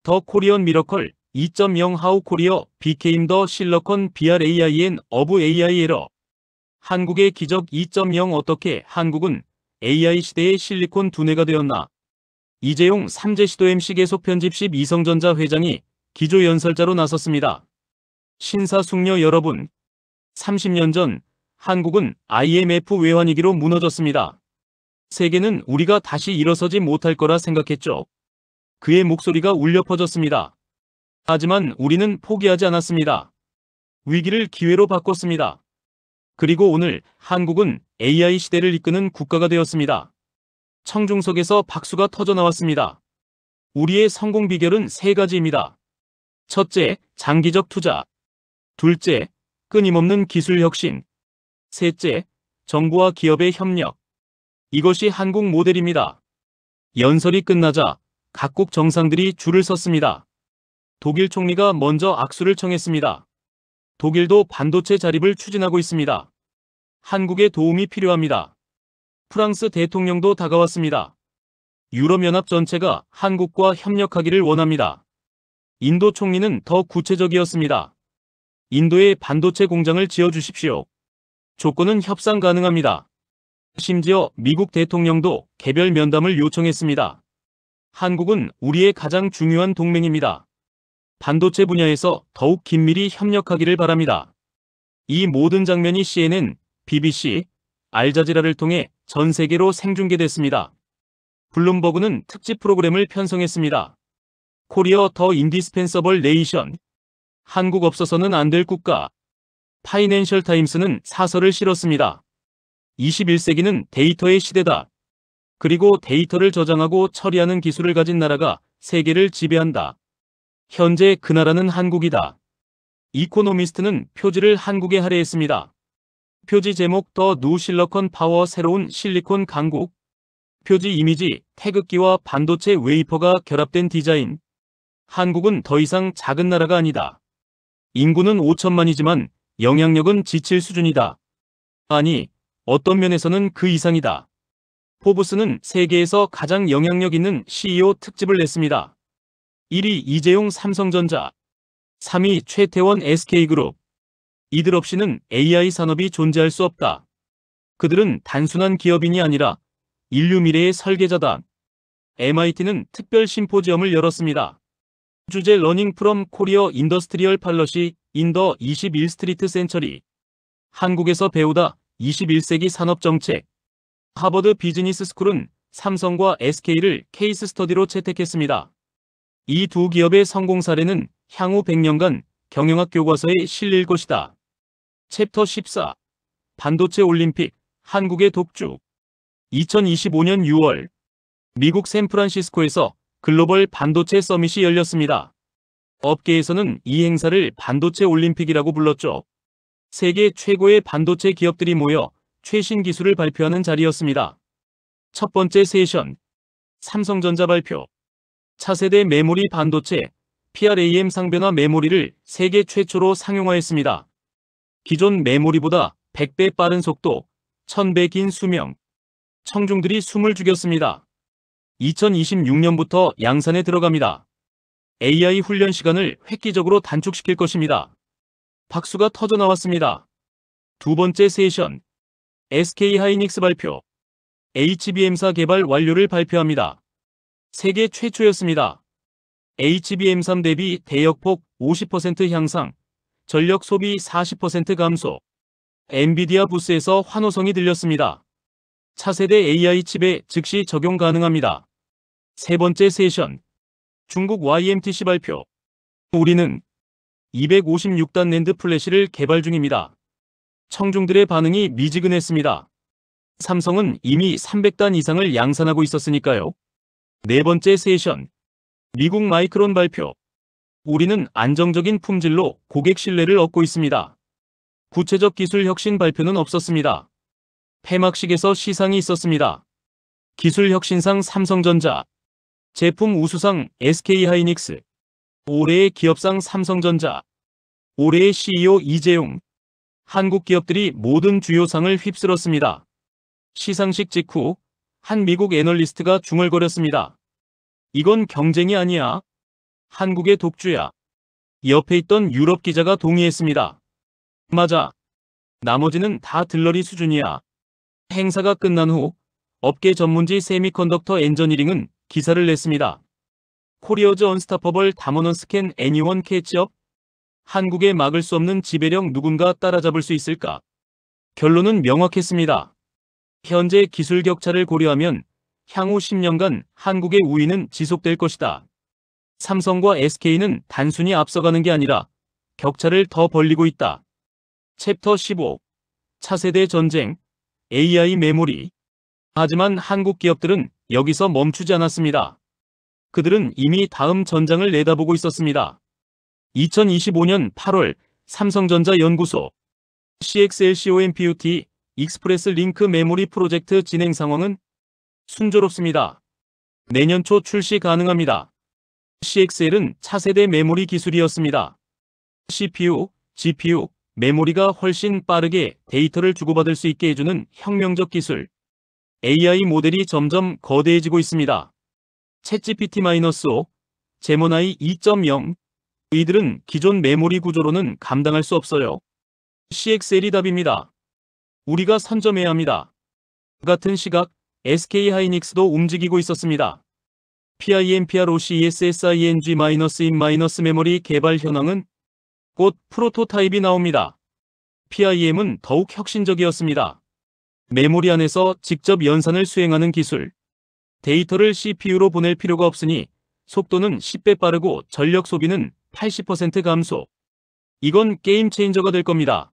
더 코리언 미러컬 2.0 How Korea became the Silicon BRAIN of AI Era. 한국의 기적 2.0 어떻게 한국은 AI 시대의 실리콘 두뇌가 되었나. 이재용 삼제시도 MC 계속 편집실 이성전자 회장이 기조연설자로 나섰습니다. 신사숙녀 여러분, 30년 전 한국은 IMF 외환위기로 무너졌습니다. 세계는 우리가 다시 일어서지 못할 거라 생각했죠. 그의 목소리가 울려 퍼졌습니다. 하지만 우리는 포기하지 않았습니다. 위기를 기회로 바꿨습니다. 그리고 오늘 한국은 AI 시대를 이끄는 국가가 되었습니다. 청중석에서 박수가 터져 나왔습니다. 우리의 성공 비결은 세 가지입니다. 첫째, 장기적 투자. 둘째, 끊임없는 기술 혁신. 셋째, 정부와 기업의 협력. 이것이 한국 모델입니다. 연설이 끝나자 각국 정상들이 줄을 섰습니다. 독일 총리가 먼저 악수를 청했습니다. 독일도 반도체 자립을 추진하고 있습니다. 한국의 도움이 필요합니다. 프랑스 대통령도 다가왔습니다. 유럽연합 전체가 한국과 협력하기를 원합니다. 인도 총리는 더 구체적이었습니다. 인도에 반도체 공장을 지어주십시오. 조건은 협상 가능합니다. 심지어 미국 대통령도 개별 면담을 요청했습니다. 한국은 우리의 가장 중요한 동맹입니다. 반도체 분야에서 더욱 긴밀히 협력하기를 바랍니다. 이 모든 장면이 CNN, BBC, 알자지라를 통해 전 세계로 생중계됐습니다. 블룸버그는 특집 프로그램을 편성했습니다. 코리어 더 인디스펜서블 네이션. 한국 없어서는 안 될 국가. 파이낸셜 타임스는 사설을 실었습니다. 21세기는 데이터의 시대다. 그리고 데이터를 저장하고 처리하는 기술을 가진 나라가 세계를 지배한다. 현재 그 나라는 한국이다. 이코노미스트는 표지를 한국에 할애했습니다. 표지 제목 더 뉴 실리콘 파워 새로운 실리콘 강국. 표지 이미지 태극기와 반도체 웨이퍼가 결합된 디자인. 한국은 더 이상 작은 나라가 아니다. 인구는 5천만이지만 영향력은 지칠 수준이다. 아니, 어떤 면에서는 그 이상이다. 포브스는 세계에서 가장 영향력 있는 CEO 특집을 냈습니다. 1위 이재용 삼성전자, 3위 최태원 SK그룹. 이들 없이는 AI 산업이 존재할 수 없다. 그들은 단순한 기업인이 아니라 인류 미래의 설계자다. MIT는 특별 심포지엄을 열었습니다. 주제 러닝 프롬 코리어 인더스트리얼 팔러시 인 더 21스트리트 센처리. 한국에서 배우다 21세기 산업정책. 하버드 비즈니스 스쿨은 삼성과 SK를 케이스 스터디로 채택했습니다. 이 두 기업의 성공 사례는 향후 100년간 경영학 교과서에 실릴 것이다. 챕터 14. 반도체 올림픽, 한국의 독주. 2025년 6월, 미국 샌프란시스코에서 글로벌 반도체 서밋이 열렸습니다. 업계에서는 이 행사를 반도체 올림픽이라고 불렀죠. 세계 최고의 반도체 기업들이 모여 최신 기술을 발표하는 자리였습니다. 첫 번째 세션, 삼성전자 발표. 차세대 메모리 반도체, PRAM 상변화 메모리를 세계 최초로 상용화했습니다. 기존 메모리보다 100배 빠른 속도, 1000배 긴 수명. 청중들이 숨을 죽였습니다. 2026년부터 양산에 들어갑니다. AI 훈련 시간을 획기적으로 단축시킬 것입니다. 박수가 터져나왔습니다. 두 번째 세션, SK하이닉스 발표. HBM4 개발 완료를 발표합니다. 세계 최초였습니다. HBM3 대비 대역폭 50% 향상, 전력 소비 40% 감소. 엔비디아 부스에서 환호성이 들렸습니다. 차세대 AI 칩에 즉시 적용 가능합니다. 세 번째 세션, 중국 YMTC 발표. 우리는 256단 낸드 플래시를 개발 중입니다. 청중들의 반응이 미지근했습니다. 삼성은 이미 300단 이상을 양산하고 있었으니까요. 네 번째 세션, 미국 마이크론 발표. 우리는 안정적인 품질로 고객 신뢰를 얻고 있습니다. 구체적 기술 혁신 발표는 없었습니다. 폐막식에서 시상이 있었습니다. 기술 혁신상 삼성전자, 제품 우수상 SK하이닉스, 올해의 기업상 삼성전자, 올해의 CEO 이재용. 한국 기업들이 모든 주요 상을 휩쓸었습니다. 시상식 직후 한 미국 애널리스트가 중얼거렸습니다. 이건 경쟁이 아니야. 한국의 독주야. 옆에 있던 유럽 기자가 동의했습니다. 맞아. 나머지는 다 들러리 수준이야. 행사가 끝난 후 업계 전문지 세미컨덕터 엔저니링은 기사를 냈습니다. 코리어즈 언스타퍼블 담원원 스캔 애니원 캐치업. 한국에 막을 수 없는 지배력 누군가 따라잡을 수 있을까? 결론은 명확했습니다. 현재 기술 격차를 고려하면 향후 10년간 한국의 우위는 지속될 것이다. 삼성과 SK는 단순히 앞서가는 게 아니라 격차를 더 벌리고 있다. 챕터 15. 차세대 전쟁, AI 메모리. 하지만 한국 기업들은 여기서 멈추지 않았습니다. 그들은 이미 다음 전장을 내다보고 있었습니다. 2025년 8월 삼성전자 연구소 CXL-COMPUT 익스프레스 링크 메모리 프로젝트 진행 상황은 순조롭습니다. 내년 초 출시 가능합니다. CXL은 차세대 메모리 기술이었습니다. CPU, GPU, 메모리가 훨씬 빠르게 데이터를 주고받을 수 있게 해주는 혁명적 기술. AI 모델이 점점 거대해지고 있습니다. 챗GPT-5, 제모나이 2.0, 이들은 기존 메모리 구조로는 감당할 수 없어요. CXL이 답입니다. 우리가 선점해야 합니다. 같은 시각 SK하이닉스도 움직이고 있었습니다. PIMPROCESSING-in- 메모리 개발 현황은 곧 프로토타입이 나옵니다. PIM은 더욱 혁신적이었습니다. 메모리 안에서 직접 연산을 수행하는 기술. 데이터를 CPU로 보낼 필요가 없으니 속도는 10배 빠르고 전력 소비는 80% 감소. 이건 게임 체인저가 될 겁니다.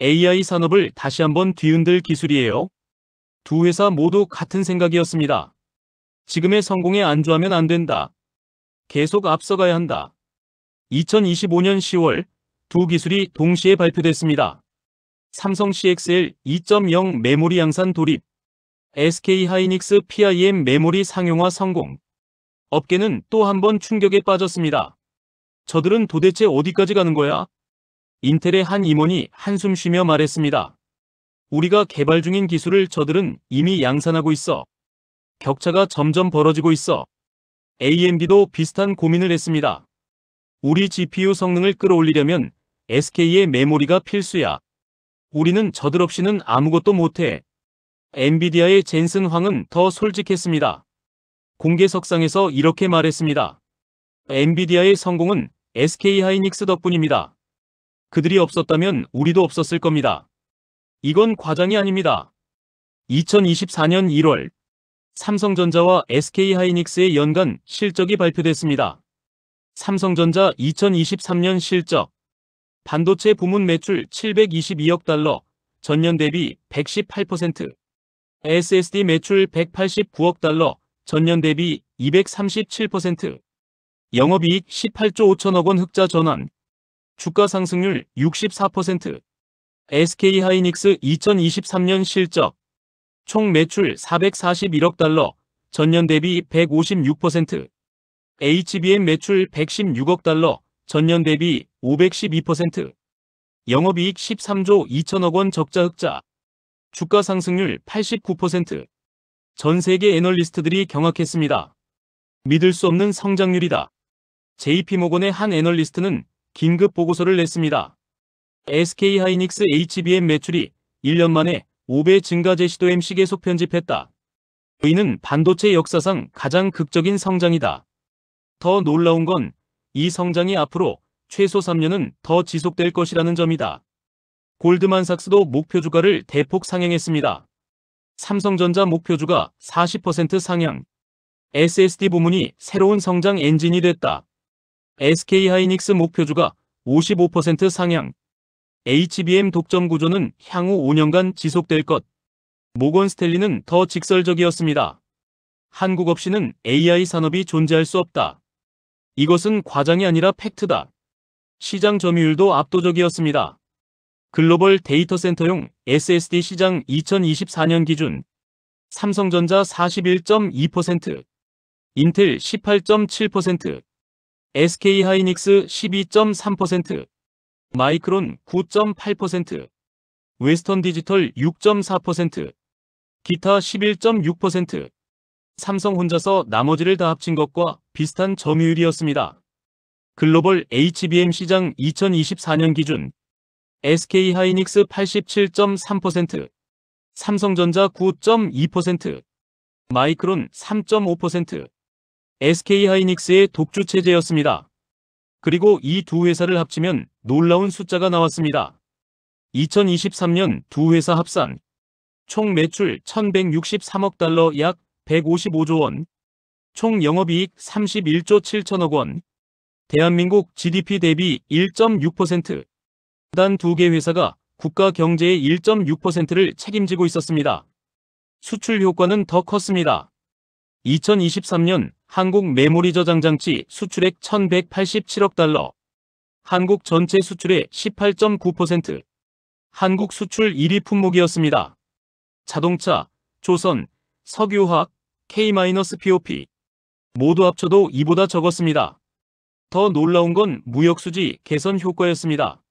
AI 산업을 다시 한번 뒤흔들 기술이에요. 두 회사 모두 같은 생각이었습니다. 지금의 성공에 안주하면 안 된다. 계속 앞서가야 한다. 2025년 10월 두 기술이 동시에 발표됐습니다. 삼성 CXL 2.0 메모리 양산 돌입, SK하이닉스 PIM 메모리 상용화 성공. 업계는 또 한 번 충격에 빠졌습니다. 저들은 도대체 어디까지 가는 거야? 인텔의 한 임원이 한숨 쉬며 말했습니다. 우리가 개발 중인 기술을 저들은 이미 양산하고 있어. 격차가 점점 벌어지고 있어. AMD도 비슷한 고민을 했습니다. 우리 GPU 성능을 끌어올리려면 SK의 메모리가 필수야. 우리는 저들 없이는 아무것도 못해. 엔비디아의 젠슨 황은 더 솔직했습니다. 공개석상에서 이렇게 말했습니다. 엔비디아의 성공은 SK하이닉스 덕분입니다. 그들이 없었다면 우리도 없었을 겁니다. 이건 과장이 아닙니다. 2024년 1월 삼성전자와 SK하이닉스의 연간 실적이 발표됐습니다. 삼성전자 2023년 실적. 반도체 부문 매출 722억 달러, 전년 대비 118%. SSD 매출 189억 달러, 전년 대비 237%. 영업이익 18조 5천억 원 흑자 전환. 주가 상승률 64%. SK하이닉스 2023년 실적. 총 매출 441억 달러, 전년 대비 156%. HBM 매출 116억 달러, 전년 대비 512%. 영업이익 13조 2천억 원 적자 흑자. 주가 상승률 89%. 전 세계 애널리스트들이 경악했습니다. 믿을 수 없는 성장률이다. JP모건의 한 애널리스트는 긴급 보고서를 냈습니다. SK하이닉스 HBM 매출이 1년 만에 5배 증가제 시도에 시계속 편집했다. 이는 반도체 역사상 가장 극적인 성장이다. 더 놀라운 건 이 성장이 앞으로 최소 3년은 더 지속될 것이라는 점이다. 골드만삭스도 목표주가를 대폭 상향했습니다. 삼성전자 목표주가 40% 상향. SSD 부문이 새로운 성장 엔진이 됐다. SK하이닉스 목표주가 55% 상향. HBM 독점 구조는 향후 5년간 지속될 것. 모건스탠리는 더 직설적이었습니다. 한국 없이는 AI 산업이 존재할 수 없다. 이것은 과장이 아니라 팩트다. 시장 점유율도 압도적이었습니다. 글로벌 데이터 센터용 SSD 시장 2024년 기준 삼성전자 41.2%, 인텔 18.7%, SK하이닉스 12.3%, 마이크론 9.8%, 웨스턴 디지털 6.4%, 기타 11.6%, 삼성 혼자서 나머지를 다 합친 것과 비슷한 점유율이었습니다. 글로벌 HBM 시장 2024년 기준 SK하이닉스 87.3%, 삼성전자 9.2%, 마이크론 3.5%, SK하이닉스의 독주 체제였습니다. 그리고 이 두 회사를 합치면 놀라운 숫자가 나왔습니다. 2023년 두 회사 합산 총 매출 1163억 달러 약 155조 원, 총 영업이익 31조 7천억 원, 대한민국 GDP 대비 1.6%, 단 두 개 회사가 국가 경제의 1.6%를 책임지고 있었습니다. 수출 효과는 더 컸습니다. 2023년 한국 메모리 저장 장치 수출액 1187억 달러, 한국 전체 수출의 18.9%, 한국 수출 1위 품목이었습니다. 자동차, 조선, 석유화학, K-POP 모두 합쳐도 이보다 적었습니다. 더 놀라운 건 무역수지 개선 효과였습니다.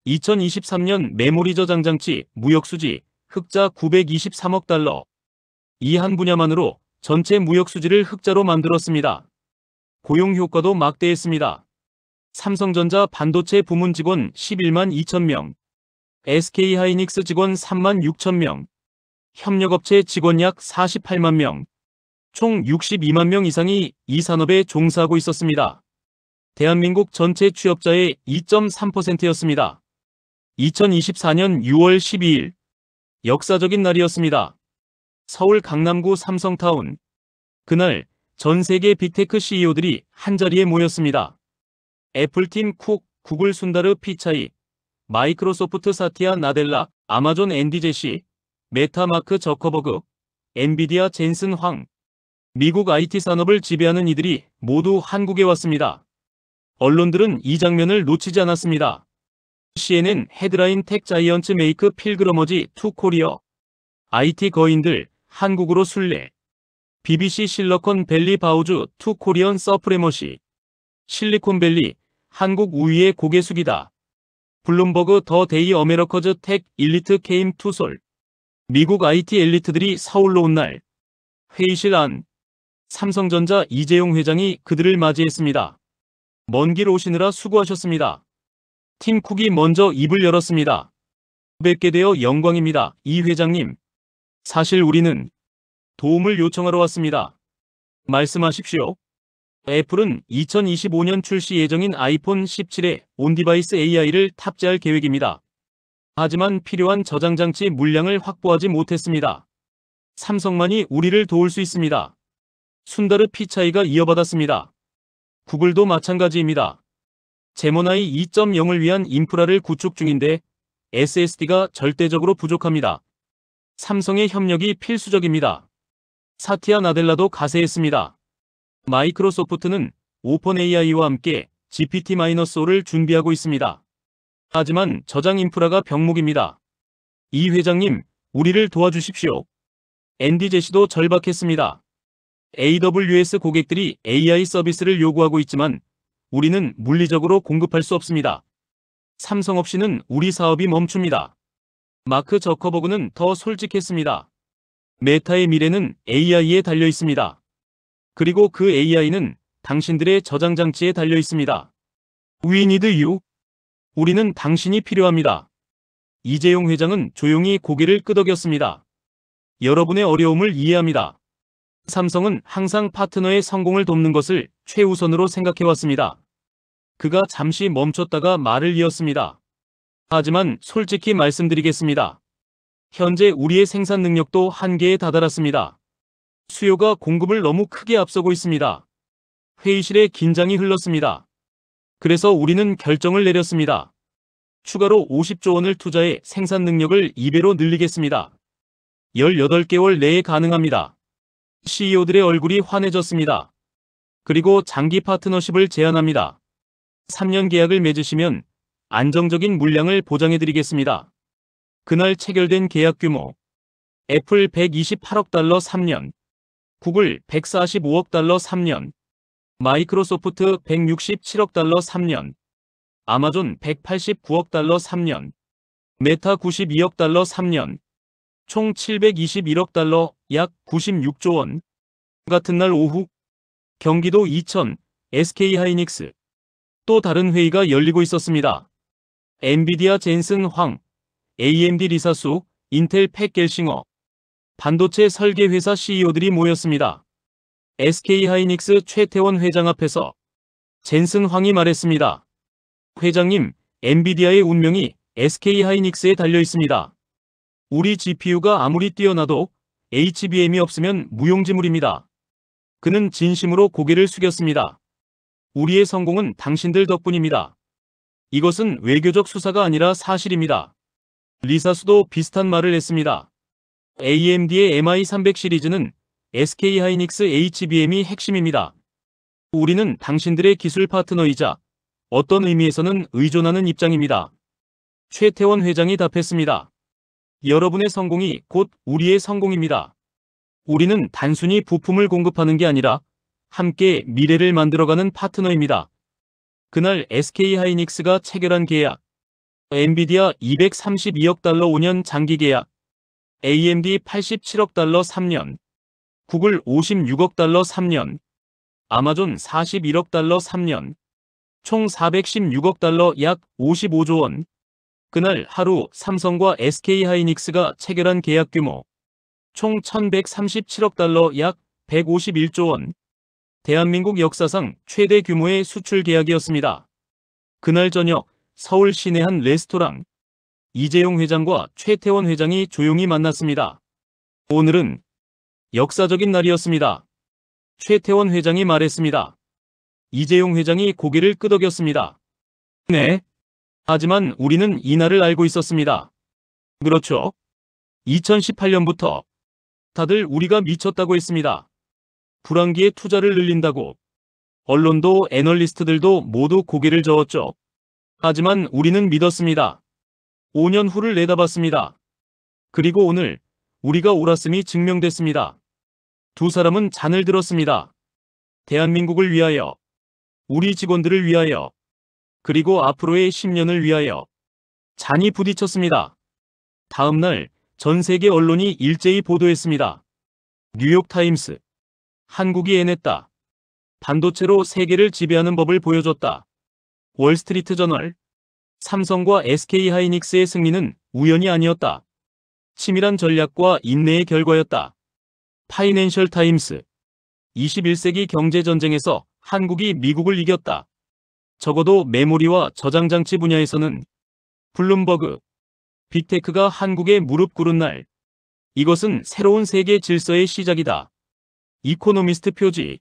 2023년 메모리 저장 장치 무역수지 흑자 923억 달러. 이 한 분야만으로 전체 무역수지를 흑자로 만들었습니다. 고용 효과도 막대했습니다. 삼성전자 반도체 부문 직원 11만 2천 명, SK하이닉스 직원 3만 6천 명, 협력업체 직원 약 48만 명, 총 62만 명 이상이 이 산업에 종사하고 있었습니다. 대한민국 전체 취업자의 2.3%였습니다. 2024년 6월 12일 역사적인 날이었습니다. 서울 강남구 삼성타운. 그날 전 세계 빅테크 CEO들이 한자리에 모였습니다. 애플팀 쿡, 구글 순다르 피차이, 마이크로소프트 사티아 나델라, 아마존 앤디 제시, 메타 마크 저커버그, 엔비디아 젠슨 황. 미국 IT 산업을 지배하는 이들이 모두 한국에 왔습니다. 언론들은 이 장면을 놓치지 않았습니다. CNN 헤드라인 텍 자이언츠 메이크 필그러머지 투 코리어. IT 거인들 한국으로 순례. BBC 실리콘 밸리 바우주 투 코리언 서프레머시. 실리콘밸리 한국 우위에 고개 숙이다. 블룸버그 더 데이 어메러커즈 텍 일리트 케임 투 솔. 미국 IT 엘리트들이 서울로 온 날. 회의실 안. 삼성전자 이재용 회장이 그들을 맞이했습니다. 먼 길 오시느라 수고하셨습니다. 팀 쿡이 먼저 입을 열었습니다. 뵙게 되어 영광입니다, 이 회장님. 사실 우리는 도움을 요청하러 왔습니다. 말씀하십시오. 애플은 2025년 출시 예정인 아이폰 17에 온디바이스 AI를 탑재할 계획입니다. 하지만 필요한 저장장치 물량을 확보하지 못했습니다. 삼성만이 우리를 도울 수 있습니다. 순다르 피차이가 이어받았습니다. 구글도 마찬가지입니다. 제모나이 2.0을 위한 인프라를 구축 중인데 SSD가 절대적으로 부족합니다. 삼성의 협력이 필수적입니다. 사티아 나델라도 가세했습니다. 마이크로소프트는 오픈 AI와 함께 GPT-5를 준비하고 있습니다. 하지만 저장 인프라가 병목입니다. 이 회장님, 우리를 도와주십시오. 앤디 제시도 절박했습니다. AWS 고객들이 AI 서비스를 요구하고 있지만 우리는 물리적으로 공급할 수 없습니다. 삼성 없이는 우리 사업이 멈춥니다. 마크 저커버그는 더 솔직했습니다. 메타의 미래는 AI에 달려 있습니다. 그리고 그 AI는 당신들의 저장 장치에 달려 있습니다. We need you. 우리는 당신이 필요합니다. 이재용 회장은 조용히 고개를 끄덕였습니다. 여러분의 어려움을 이해합니다. 삼성은 항상 파트너의 성공을 돕는 것을 최우선으로 생각해왔습니다. 그가 잠시 멈췄다가 말을 이었습니다. 하지만 솔직히 말씀드리겠습니다. 현재 우리의 생산 능력도 한계에 다다랐습니다. 수요가 공급을 너무 크게 앞서고 있습니다. 회의실에 긴장이 흘렀습니다. 그래서 우리는 결정을 내렸습니다. 추가로 50조 원을 투자해 생산 능력을 2배로 늘리겠습니다. 18개월 내에 가능합니다. CEO들의 얼굴이 환해졌습니다. 그리고 장기 파트너십을 제안합니다. 3년 계약을 맺으시면 안정적인 물량을 보장해드리겠습니다. 그날 체결된 계약 규모. 애플 128억 달러 3년, 구글 145억 달러 3년, 마이크로소프트 167억 달러 3년, 아마존 189억 달러 3년, 메타 92억 달러 3년, 총 721억 달러, 약 96조 원. 같은 날 오후 경기도 이천 SK하이닉스. 또 다른 회의가 열리고 있었습니다. 엔비디아 젠슨 황, AMD 리사수, 인텔 팻 겔싱어, 반도체 설계 회사 CEO들이 모였습니다. SK하이닉스 최태원 회장 앞에서 젠슨 황이 말했습니다. 회장님, 엔비디아의 운명이 SK하이닉스에 달려 있습니다. 우리 GPU가 아무리 뛰어나도 HBM이 없으면 무용지물입니다. 그는 진심으로 고개를 숙였습니다. 우리의 성공은 당신들 덕분입니다. 이것은 외교적 수사가 아니라 사실입니다. 리사수도 비슷한 말을 했습니다. AMD의 MI300 시리즈는 SK하이닉스 HBM이 핵심입니다. 우리는 당신들의 기술 파트너이자 어떤 의미에서는 의존하는 입장입니다. 최태원 회장이 답했습니다. 여러분의 성공이 곧 우리의 성공입니다. 우리는 단순히 부품을 공급하는 게 아니라 함께 미래를 만들어가는 파트너입니다. 그날 SK하이닉스가 체결한 계약. 엔비디아 232억 달러 5년 장기 계약, AMD 87억 달러 3년, 구글 56억 달러 3년, 아마존 41억 달러 3년, 총 416억 달러 약 55조 원. 그날 하루 삼성과 SK하이닉스가 체결한 계약 규모 총 1137억 달러 약 151조 원. 대한민국 역사상 최대 규모의 수출 계약이었습니다. 그날 저녁 서울 시내 한 레스토랑, 이재용 회장과 최태원 회장이 조용히 만났습니다. 오늘은 역사적인 날이었습니다. 최태원 회장이 말했습니다. 이재용 회장이 고개를 끄덕였습니다. 네. 하지만 우리는 이 날을 알고 있었습니다. 그렇죠. 2018년부터 다들 우리가 미쳤다고 했습니다. 불황기에 투자를 늘린다고. 언론도 애널리스트들도 모두 고개를 저었죠. 하지만 우리는 믿었습니다. 5년 후를 내다봤습니다. 그리고 오늘 우리가 옳았음이 증명됐습니다. 두 사람은 잔을 들었습니다. 대한민국을 위하여, 우리 직원들을 위하여, 그리고 앞으로의 10년을 위하여. 잔이 부딪혔습니다. 다음 날 전 세계 언론이 일제히 보도했습니다. 뉴욕타임스. 한국이 해냈다. 반도체로 세계를 지배하는 법을 보여줬다. 월스트리트 저널. 삼성과 SK하이닉스의 승리는 우연이 아니었다. 치밀한 전략과 인내의 결과였다. 파이낸셜 타임스. 21세기 경제전쟁에서 한국이 미국을 이겼다. 적어도 메모리와 저장장치 분야에서는. 블룸버그. 빅테크가 한국에 무릎 꿇은 날. 이것은 새로운 세계 질서의 시작이다. 이코노미스트 표지.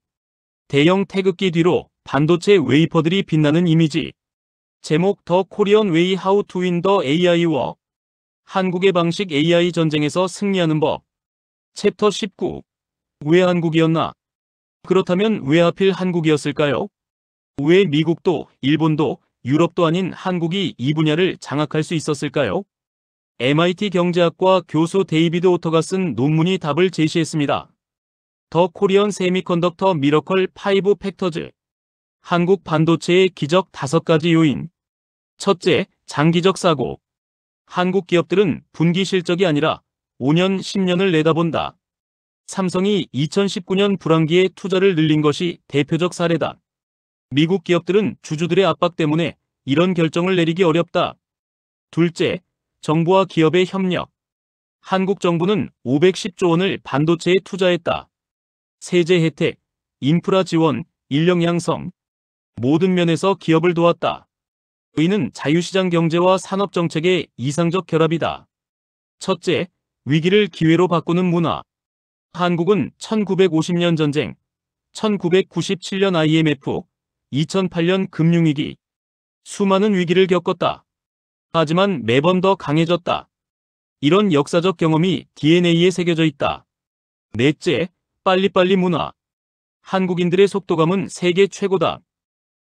대형 태극기 뒤로 반도체 웨이퍼들이 빛나는 이미지. 제목 더 코리언 웨이 하우 투 윈 더 AI 워. 한국의 방식 AI 전쟁에서 승리하는 법. 챕터 19. 왜 한국이었나? 그렇다면 왜 하필 한국이었을까요? 왜 미국도 일본도 유럽도 아닌 한국이 이 분야를 장악할 수 있었을까요? MIT 경제학과 교수 데이비드 오터가 쓴 논문이 답을 제시했습니다. 더 코리언 세미컨덕터 미러컬 5 팩터즈. 한국 반도체의 기적 5가지 요인. 첫째, 장기적 사고. 한국 기업들은 분기 실적이 아니라 5년, 10년을 내다본다. 삼성이 2019년 불황기에 투자를 늘린 것이 대표적 사례다. 미국 기업들은 주주들의 압박 때문에 이런 결정을 내리기 어렵다. 둘째, 정부와 기업의 협력. 한국 정부는 510조 원을 반도체에 투자했다. 세제 혜택, 인프라 지원, 인력 양성. 모든 면에서 기업을 도왔다. 이는 자유시장 경제와 산업정책의 이상적 결합이다. 첫째, 위기를 기회로 바꾸는 문화. 한국은 1950년 전쟁, 1997년 IMF, 2008년 금융위기, 수많은 위기를 겪었다. 하지만 매번 더 강해졌다. 이런 역사적 경험이 DNA에 새겨져 있다. 넷째, 빨리빨리 문화. 한국인들의 속도감은 세계 최고다.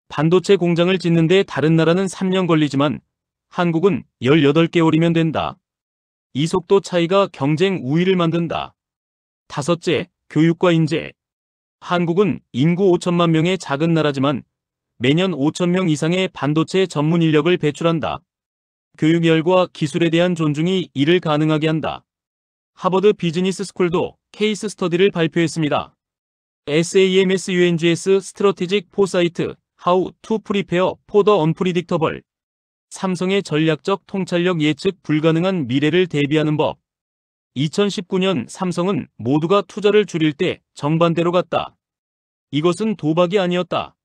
반도체 공장을 짓는데 다른 나라는 3년 걸리지만 한국은 18개월이면 된다. 이 속도 차이가 경쟁 우위를 만든다. 다섯째, 교육과 인재. 한국은 인구 5천만 명의 작은 나라지만 매년 5천 명 이상의 반도체 전문 인력을 배출한다. 교육열과 기술에 대한 존중이 이를 가능하게 한다. 하버드 비즈니스 스쿨도 케이스 스터디를 발표했습니다. SAMSUNGS 스트러티직 포사이트 How to Prepare for the Unpredictable. 삼성의 전략적 통찰력 예측 불가능한 미래를 대비하는 법. 2019년 삼성은 모두가 투자를 줄일 때 정반대로 갔다. 이것은 도박이 아니었다.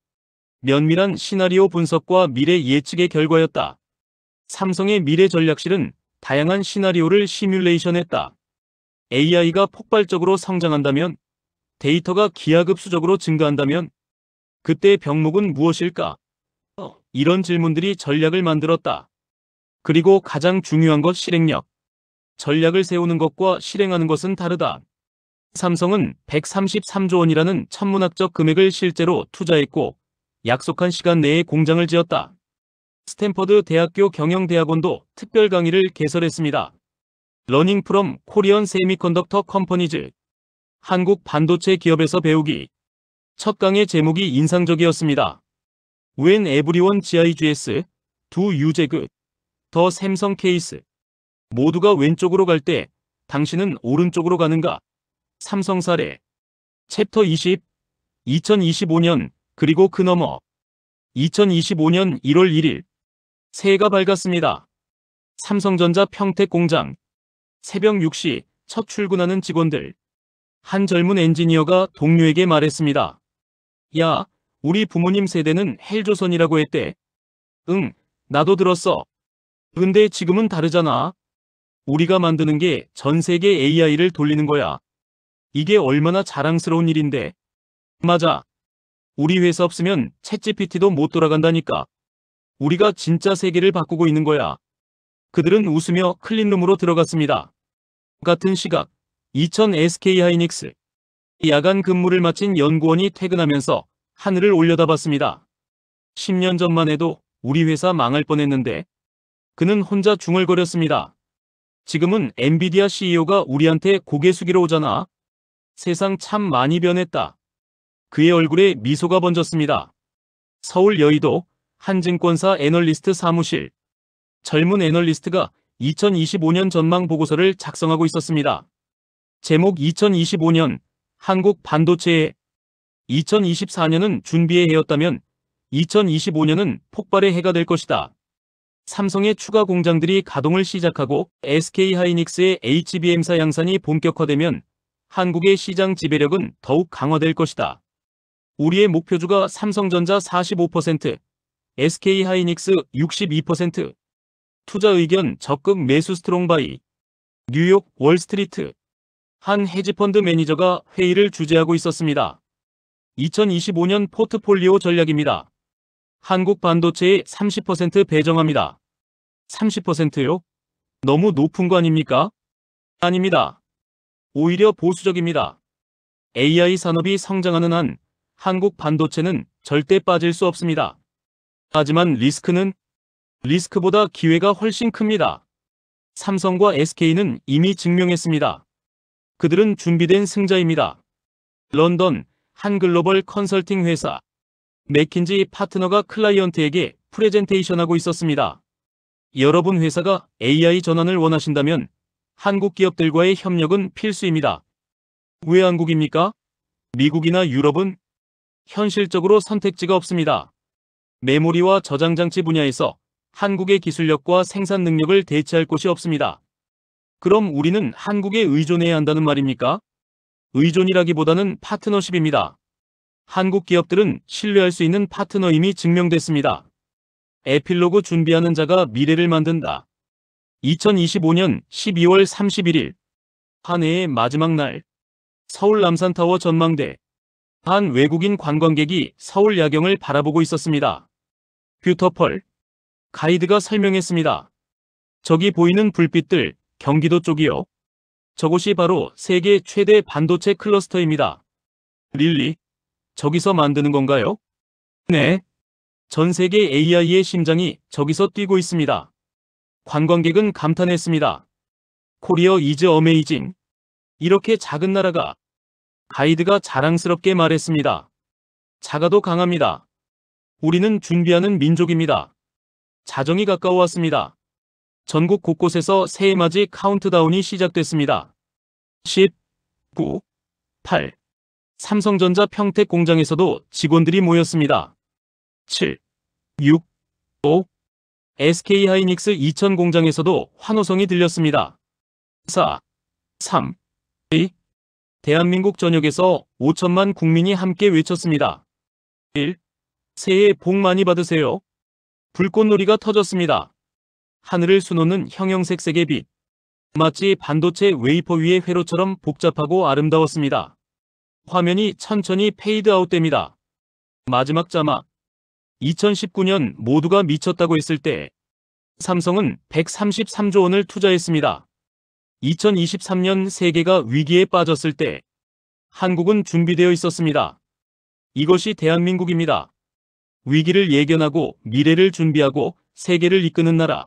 면밀한 시나리오 분석과 미래 예측의 결과였다. 삼성의 미래 전략실은 다양한 시나리오를 시뮬레이션했다. AI가 폭발적으로 성장한다면, 데이터가 기하급수적으로 증가한다면 그때 병목은 무엇일까? 이런 질문들이 전략을 만들었다. 그리고 가장 중요한 것 실행력. 전략을 세우는 것과 실행하는 것은 다르다. 삼성은 133조 원이라는 천문학적 금액을 실제로 투자했고 약속한 시간 내에 공장을 지었다. 스탠퍼드 대학교 경영대학원도 특별 강의를 개설했습니다. 러닝 프롬 코리언 세미컨덕터 컴퍼니즈. 한국 반도체 기업에서 배우기. 첫 강의 제목이 인상적이었습니다. When everyone GIGS, do you good? 더 샘성 케이스. 모두가 왼쪽으로 갈 때 당신은 오른쪽으로 가는가? 삼성 사례. 챕터 20. 2025년 그리고 그 너머. 2025년 1월 1일. 새해가 밝았습니다. 삼성전자 평택 공장. 새벽 6시 첫 출근하는 직원들. 한 젊은 엔지니어가 동료에게 말했습니다. 야, 우리 부모님 세대는 헬조선이라고 했대. 응, 나도 들었어. 근데 지금은 다르잖아. 우리가 만드는 게 전 세계 AI를 돌리는 거야. 이게 얼마나 자랑스러운 일인데. 맞아. 우리 회사 없으면 챗GPT도 못 돌아간다니까. 우리가 진짜 세계를 바꾸고 있는 거야. 그들은 웃으며 클린룸으로 들어갔습니다. 같은 시각 2000 SK하이닉스. 야간 근무를 마친 연구원이 퇴근하면서 하늘을 올려다봤습니다. 10년 전만 해도 우리 회사 망할 뻔했는데. 그는 혼자 중얼거렸습니다. 지금은 엔비디아 CEO가 우리한테 고개 숙이러 오잖아. 세상 참 많이 변했다. 그의 얼굴에 미소가 번졌습니다. 서울 여의도 한 증권사 애널리스트 사무실. 젊은 애널리스트가 2025년 전망 보고서를 작성하고 있었습니다. 제목 2025년 한국 반도체에. 2024년은 준비의 해였다면 2025년은 폭발의 해가 될 것이다. 삼성의 추가 공장들이 가동을 시작하고 SK하이닉스의 HBM사 양산이 본격화되면 한국의 시장 지배력은 더욱 강화될 것이다. 우리의 목표주가 삼성전자 45%, SK하이닉스 62%. 투자 의견 적극 매수 스트롱바이. 뉴욕 월스트리트. 한 헤지펀드 매니저가 회의를 주재하고 있었습니다. 2025년 포트폴리오 전략입니다. 한국 반도체에 30% 배정합니다. 30%요? 너무 높은 거 아닙니까? 아닙니다. 오히려 보수적입니다. AI 산업이 성장하는 한 한국 반도체는 절대 빠질 수 없습니다. 하지만 리스크보다 기회가 훨씬 큽니다. 삼성과 SK는 이미 증명했습니다. 그들은 준비된 승자입니다. 런던 한 글로벌 컨설팅 회사 맥킨지 파트너가 클라이언트에게 프레젠테이션하고 있었습니다. 여러분 회사가 AI 전환을 원하신다면 한국 기업들과의 협력은 필수입니다. 왜 한국입니까? 미국이나 유럽은 현실적으로 선택지가 없습니다. 메모리와 저장 장치 분야에서 한국의 기술력과 생산 능력을 대체할 곳이 없습니다. 그럼 우리는 한국에 의존해야 한다는 말입니까? 의존이라기보다는 파트너십입니다. 한국 기업들은 신뢰할 수 있는 파트너임이 증명됐습니다. 에필로그 준비하는 자가 미래를 만든다. 2025년 12월 31일. 한 해의 마지막 날. 서울 남산타워 전망대. 한 외국인 관광객이 서울 야경을 바라보고 있었습니다. 뷰터펄. 가이드가 설명했습니다. 저기 보이는 불빛들, 경기도 쪽이요. 저곳이 바로 세계 최대 반도체 클러스터입니다. 릴리? 저기서 만드는 건가요? 네. 전 세계 AI의 심장이 저기서 뛰고 있습니다. 관광객은 감탄했습니다. 코리어 이즈 어메이징. 이렇게 작은 나라가. 가이드가 자랑스럽게 말했습니다. 작아도 강합니다. 우리는 준비하는 민족입니다. 자정이 가까워왔습니다. 전국 곳곳에서 새해맞이 카운트다운이 시작됐습니다. 10, 9, 8. 삼성전자 평택 공장에서도 직원들이 모였습니다. 7, 6, 5. SK하이닉스 이천 공장에서도 환호성이 들렸습니다. 4, 3, 2. 대한민국 전역에서 5천만 국민이 함께 외쳤습니다. 1. 새해 복 많이 받으세요. 불꽃놀이가 터졌습니다. 하늘을 수놓는 형형색 색의 빛. 마치 반도체 웨이퍼 위의 회로처럼 복잡하고 아름다웠습니다. 화면이 천천히 페이드아웃됩니다. 마지막 자막. 2019년 모두가 미쳤다고 했을 때 삼성은 133조 원을 투자했습니다. 2023년 세계가 위기에 빠졌을 때 한국은 준비되어 있었습니다. 이것이 대한민국입니다. 위기를 예견하고 미래를 준비하고 세계를 이끄는 나라.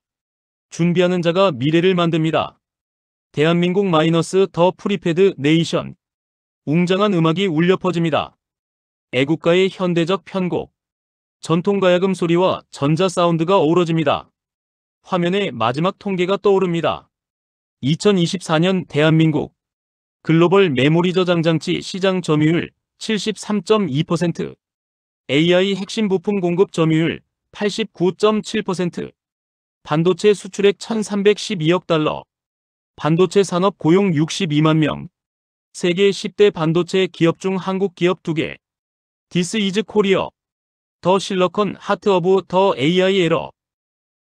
준비하는 자가 미래를 만듭니다. 대한민국 마이너스 더 프리패드 네이션. 웅장한 음악이 울려 퍼집니다. 애국가의 현대적 편곡. 전통 가야금 소리와 전자 사운드가 어우러집니다. 화면에 마지막 통계가 떠오릅니다. 2024년 대한민국 글로벌 메모리 저장 장치 시장 점유율 73.2%, AI 핵심 부품 공급 점유율 89.7%, 반도체 수출액 1,312억 달러, 반도체 산업 고용 62만 명, 세계 10대 반도체 기업 중 한국 기업 2개, This is Korea, 더 실러컨 하트 오브 더 AI 에러,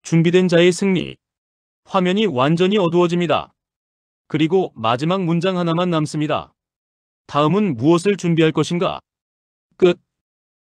준비된 자의 승리. 화면이 완전히 어두워집니다. 그리고 마지막 문장 하나만 남습니다. 다음은 무엇을 준비할 것인가? 끝.